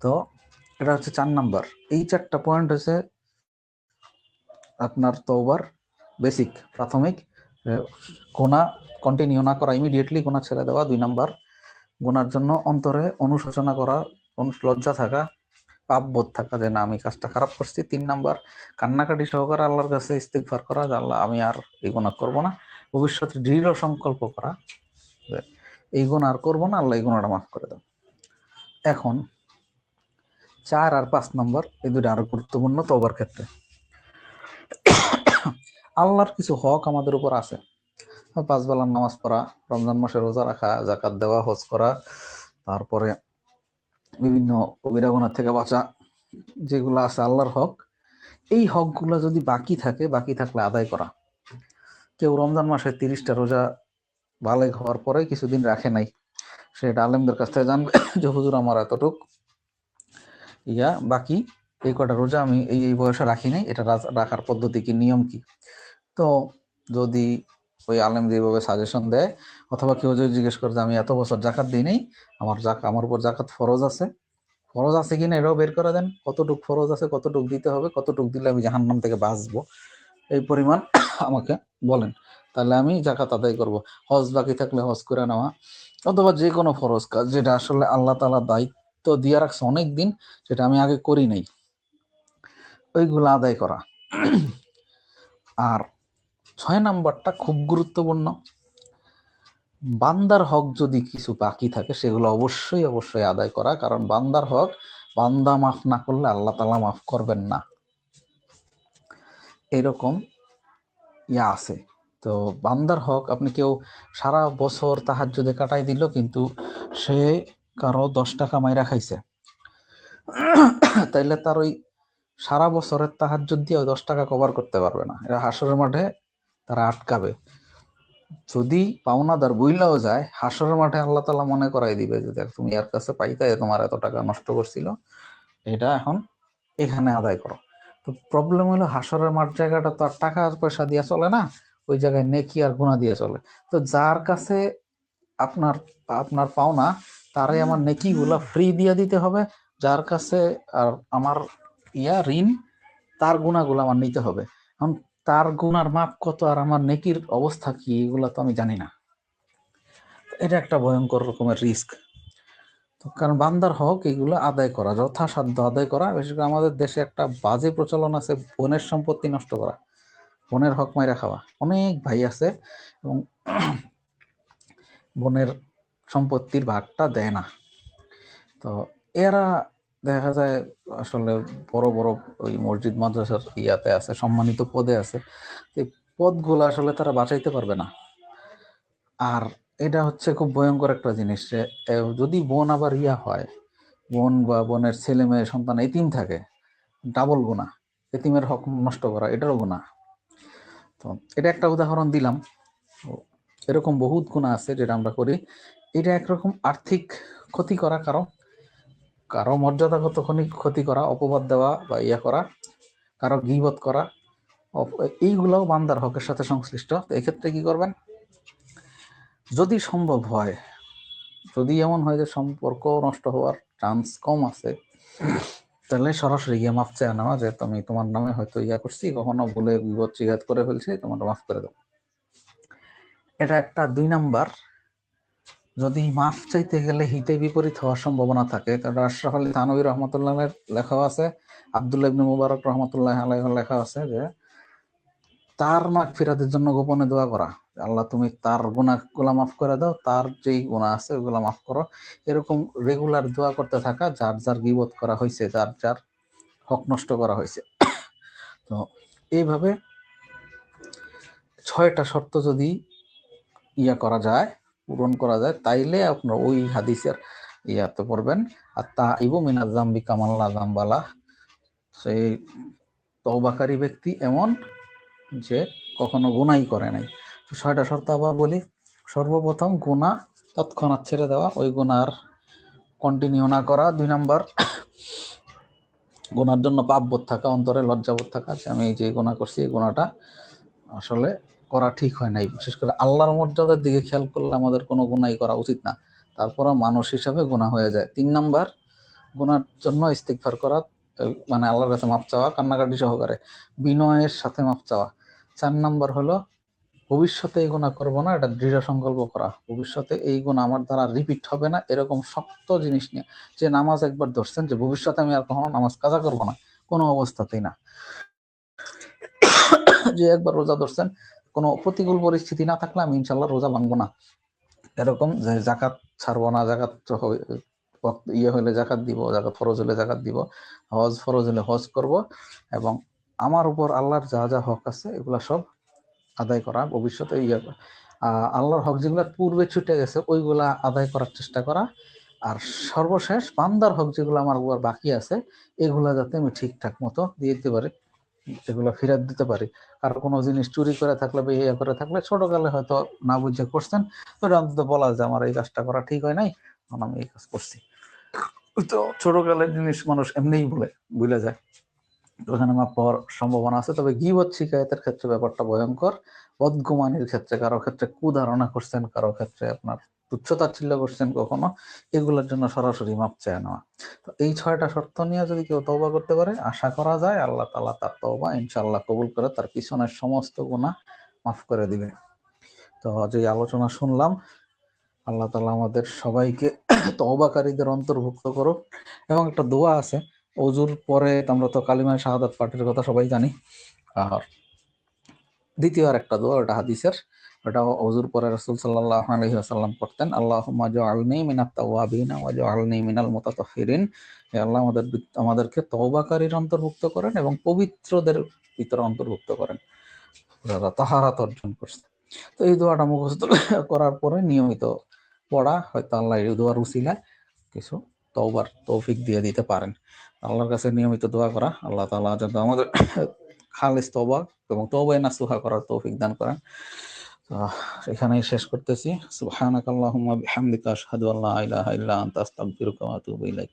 তো এটা হচ্ছে 4 নাম্বার। এই 4টা পয়েন্ট হচ্ছে আপনার তওবার বেসিক, প্রাথমিক। গুনাহ কন্টিনিউ না করা, ইমিডিয়েটলি গুনাহ ছেড়ে দেওয়া। 2 নাম্বার, গুনার জন্য অন্তরে অনুশোচনা করা, লজ্জা থাকা, পাপ বোধ থাকা যে না আমি কাজটা খারাপ করছি। 3 নাম্বার, কান্নাকাটি সহকারে আল্লাহর কাছে ইস্তিগফার করা যে আল্লাহ আমি আর এই গুনাহ করবো না, ভবিষ্যতে দৃঢ় সংকল্প করা যে এই গুনাহ আর করবো না, আল্লাহ এই গুনাহটা মাফ করে দাও। এখন 4 আর 5 নম্বর, এই দুটো আরো গুরুত্বপূর্ণ তওবার ক্ষেত্রে। আল্লাহর কিছু হক আমাদের উপর আছে, 5 বেলার নামাজ পড়া, রমজান মাসে রোজা রাখা, যাকাত দেওয়া, হজ করা, তারপরে বিভিন্ন কবিরা গুনাহ থেকে বাঁচা, যেগুলো আছে আল্লাহর হক। এই হকগুলো যদি বাকি থাকে, বাকি থাকলে আদায় করা। কেউ রমজান মাসে 30টা রোজা বালেগ হওয়ার পরে কিছুদিন রাখে নাই, সেটা আলেমদের কাছ থেকে জানবে যে হুজুর আমার এতটুক বাকি, এই কটা রোজা আমি এই বয়সে রাখি নাই, এটা রাখার পদ্ধতি কি, নিয়ম কি। তো যদি ওই আলেম যেভাবে সাজেশন দেয়, অথবা কেউ যদি জিজ্ঞেস করে যে আমি এত বছর জাকাত দিই নাই, আমার উপর জাকাত ফরজ আছে কিনা এটাও বের করে দেন, কতটুক ফরজ আছে, কতটুক দিতে হবে, কতটুক দিলে আমি জাহান্নাম থেকে বাঁচবো, এই পরিমাণ আমাকে বলেন, তাহলে আমি জাকাত আদায় করব। হজ বাকি থাকলে হজ করে নেওয়া, অথবা যে কোনো ফরজ কাজ যেটা আসলে আল্লাহ তাআলা দায়িত্ব দিয়ে রাখছে অনেক দিন, সেটা আমি আগে করি নাই, ওইগুলো আদায় করা। আর 6 নাম্বারটা খুব গুরুত্বপূর্ণ, বান্দার হক যদি কিছু বাকি থাকে সেগুলো অবশ্যই অবশ্যই আদায় করা, কারণ বান্দার হক বান্দা মাফ না করলে আল্লাহ তাআলা মাফ করবেন না, এরকম আছে। তো বান্দার হক, আপনি কেউ সারা বছর তাহাজ্জুদে কাটাই দিল, কিন্তু সে কারো 10 টাকা মাইরা খাইছে, তাইলে তার ওই সারা বছরের তাহাজ্জুদ দিয়ে 10 টাকা কভার করতে পারবে না, এটা হাসরের মাঠে তারা আটকাবে। যদি পাওনাদার বইলাও যায়, হাসরের মাঠে আল্লাহ তাআলা মনে করাই দিবে যে দেখ তুমি এর কাছে পাইতা, তোমার এত টাকা নষ্ট করছিল, এটা এখন এখানে আদায় করো। তো প্রবলেম হলো হাসরের মাঠ জায়গাটা তো আর টাকা পয়সা দিয়ে চলে না, ওই জায়গায় নেকি আর গুনাহ দিয়ে চলে। তো যার কাছে আপনার আপনার পাওনা, তারাই আমার নেকি গুলা ফ্রি দিয়ে দিতে হবে, যার কাছে আর আমার ঋণ, তার গুনাহগুলো আমার নিতে হবে। এখন তার গুনার মাপ কত আর আমার নেকির অবস্থা কি, এগুলো তো আমি জানি না। এটা একটা ভয়ঙ্কর রকমের রিস্ক। তো কারণ বান্দার হক এগুলো আদায় করা, যথাসাধ্য আদায় করা। বিশেষ করে আমাদের দেশে একটা বাজে প্রচলন আছে বোনের সম্পত্তি নষ্ট করা, বোনের হক মাইরা খাওয়া। অনেক ভাই আছে এবং বোনের সম্পত্তির ভাগটা দেয় না। তো এরা দেখা যায় আসলে বড় বড় ওই মসজিদ মাদ্রাসার ইয়াতে আছে, সম্মানিত পদে আছে, এই পদগুলো আসলে তারা বাঁচাইতে পারবে না। আর এটা হচ্ছে খুব ভয়ঙ্কর একটা জিনিস, যে যদি বোন আবার হয়, বোন বা বোনের ছেলে মেয়ে সন্তান এতিম থাকে, ডাবল গুনাহ, এতিমের হক নষ্ট করা এটারও গুনাহ। তো এটা একটা উদাহরণ দিলাম। এরকম বহুত গুনাহ আছে যেটা আমরা করি। এটা একরকম আর্থিক ক্ষতি করা, কারো মর্যাদাগত ক্ষতি করা, অপবাদ দেওয়া বা ইয়া করা, কারো গীবত করা, এইগুলোও বান্দার হকের সাথে সংশ্লিষ্ট। এক্ষেত্রে কি করবেন, যদি সম্ভব হয়, যদি এমন হয় যে সম্পর্ক নষ্ট হওয়ার চান্স কম আছে, তাহলে সরাসরি গিয়ে মাফ চেয়ে নেওয়া, যে তুমি তোমার নামে হয়তো ইয়া করছি, কখনো ভুলে বিপদ জিঘাত করে ফেলছি, তোমার মাফ করে দাও। এটা একটা। 2 নাম্বার, যদি মাফ চাইতে গেলে হিতে বিপরীত হওয়ার সম্ভাবনা থাকে, কারণ আশরাফ আলী থানভী রহমতুল্লাহের লেখা আছে, আব্দুল্লাহ ইবনে মুবারক রহমতুল্লাহ আলাইহি লেখা আছে যে তার মাগফিরাতের জন্য গোপনে দোয়া করা, আল্লাহ তুমি তার গুনাহগুলো মাফ করে দাও, তার যেই গুনাহ আছে ওগুলো মাফ করো। এরকম রেগুলার দোয়া করতে থাকা, যার যার গীবত করা হয়েছে, যার যার হক নষ্ট করা হয়েছে। তো এইভাবে 6টা শর্ত যদি ইয়া করা যায়, পূরণ করা যায়, তাইলে আপনার ওই হাদিসের ইয়াতে পড়বেন, আর তা ইবু মিনাজ জামবি কামাল্লা জামবালা, সেই তওবাকারী ব্যক্তি এমন যে কখনো গুনাই করে নাই। 6টা শর্ত আবার বলি। সর্বপ্রথম গুনাহ তৎক্ষণাৎ ছেড়ে দেওয়া, ওই গুনার কন্টিনিউ না করা। 2 নাম্বার, গুনার জন্য পাপবোধ থাকা, অন্তরে লজ্জাবোধ থাকা, যে আমি যে গুনাহ করছি এই গুনাহটা আসলে করা ঠিক হয় নাই। বিশেষ করে আল্লাহর মর্যাদার দিকে খেয়াল করলে আমাদের কোনো গুনাই করা উচিত না, তারপরে মানুষ হিসাবে গুনাহ হয়ে যায়। 3 নাম্বার, গুনার জন্য ইস্তিগফার করা, মানে আল্লাহর কাছে মাফ চাওয়া, কান্নাকাটি সহকারে, বিনয়ের সাথে মাফ চাওয়া। 4 নাম্বার হলো ভবিষ্যতে এই গুনাহ করবো না, এটা দৃঢ় সংকল্প করা, ভবিষ্যতে এই গুনাহ আমার দ্বারা রিপিট হবে না, এরকম শক্ত জিনিস নিয়ে। যে নামাজ একবার ধরছেন, যে ভবিষ্যতে আমি আর কখনো নামাজ কাজা করবো না, কোনো অবস্থাতেই না। যে একবার রোজা ধরছেন, কোনো প্রতিকূল পরিস্থিতি না থাকলে আমি ইনশাল্লাহ রোজা ভাঙবো না, এরকম। যে জাকাত ছাড়বো না, জাকাত ইয়ে হলে জাকাত দিব, জাকাত ফরজ হলে জাকাত দিব, হজ ফরজ হলে হজ করব, এবং আমার উপর আল্লাহর যা যা হক আছে এগুলা সব আদায় করা, ভবিষ্যতে ইয়ে আল্লাহর হক যেগুলা পূর্বে ছুটে গেছে ওইগুলা আদায় করার চেষ্টা করা। আর সর্বশেষ বান্দার হক যেগুলো আমার উপর বাকি আছে এগুলা যাতে আমি ঠিকঠাক মতো দিয়ে দিতে পারি, এগুলো ফেরত দিতে পারি। আর কোনো জিনিস চুরি করে থাকলে বা ইয়ে করে থাকলে, ছোটকালে হয়তো না বুঝে করছেন, তো অন্তত বলা যে আমার এই কাজটা করা ঠিক হয় নাই, আমি এই কাজ করছি। তো ছোটকালের জিনিস মানুষ এমনিই ভুলে যায়, ওখানে মাপ পাওয়ার সম্ভাবনা আছে। তবে গীবত শিকায়তের ক্ষেত্রে ব্যাপারটা ভয়ঙ্কর। বদগুমানির ক্ষেত্রে, কারো ক্ষেত্রে কুধারণা করছেন, কারো ক্ষেত্রে আপনার তুচ্ছতাচ্ছিল্য করছেন কখনো, এগুলোর জন্য সরাসরি মাপ চেয়ে নেওয়া। তো এই 6টা শর্ত নিয়ে যদি কেউ তওবা করতে পারে, আশা করা যায় আল্লাহ তাআলা তার তওবা ইনশাআল্লাহ কবুল করে তার পিছনের সমস্ত গুনাহ মাফ করে দিবে। তো যে আলোচনা শুনলাম, আল্লাহ তাআলা আমাদের সবাইকে তওবাকারীদের অন্তর্ভুক্ত করুক। এবং একটা দোয়া আছে ওযুর পরে, আমরা তো কালিমা শাহাদাত পাঠের কথা সবাই জানি, আর দ্বিতীয় আর একটা দোয়া, ওটা হাদিসের, ওটা ওযুর পরে রাসূল সাল্লাল্লাহু আলাইহি ওয়াসাল্লাম পড়তেন, আল্লাহুম্মা জাআলনি মিনাত তাওয়াবিন ওয়া জাআলনি মিনাল মুতাতাহহিরিন। হে আল্লাহ, আমাদেরকে তওবাকারীর অন্তর্ভুক্ত করেন এবং পবিত্রদের ভিতরে অন্তর্ভুক্ত করেন, যারা তাহারাত অর্জন করছে। তো এই দোয়াটা মুখস্থ করার পরে নিয়মিত পড়া, হয়তো আল্লাহ এই দোয়ার উসিলায় কিছু তওবার তৌফিক দিয়ে দিতে পারেন। আল্লাহর কাছে নিয়মিত দোয়া করা, আল্লাহ তাআলা যেন আমাদের খালিস তওবা এবং তওবায়ে নাসুহা করার তৌফিক দান করেন। এখানেই শেষ করতেছি। সুবহানাকাল্লাহুম্মা বিহামদিকা আশহাদু আল্লা ইলাহা ইল্লা আনতা আস্তাগফিরুকা ওয়া আতুবু ইলাইক।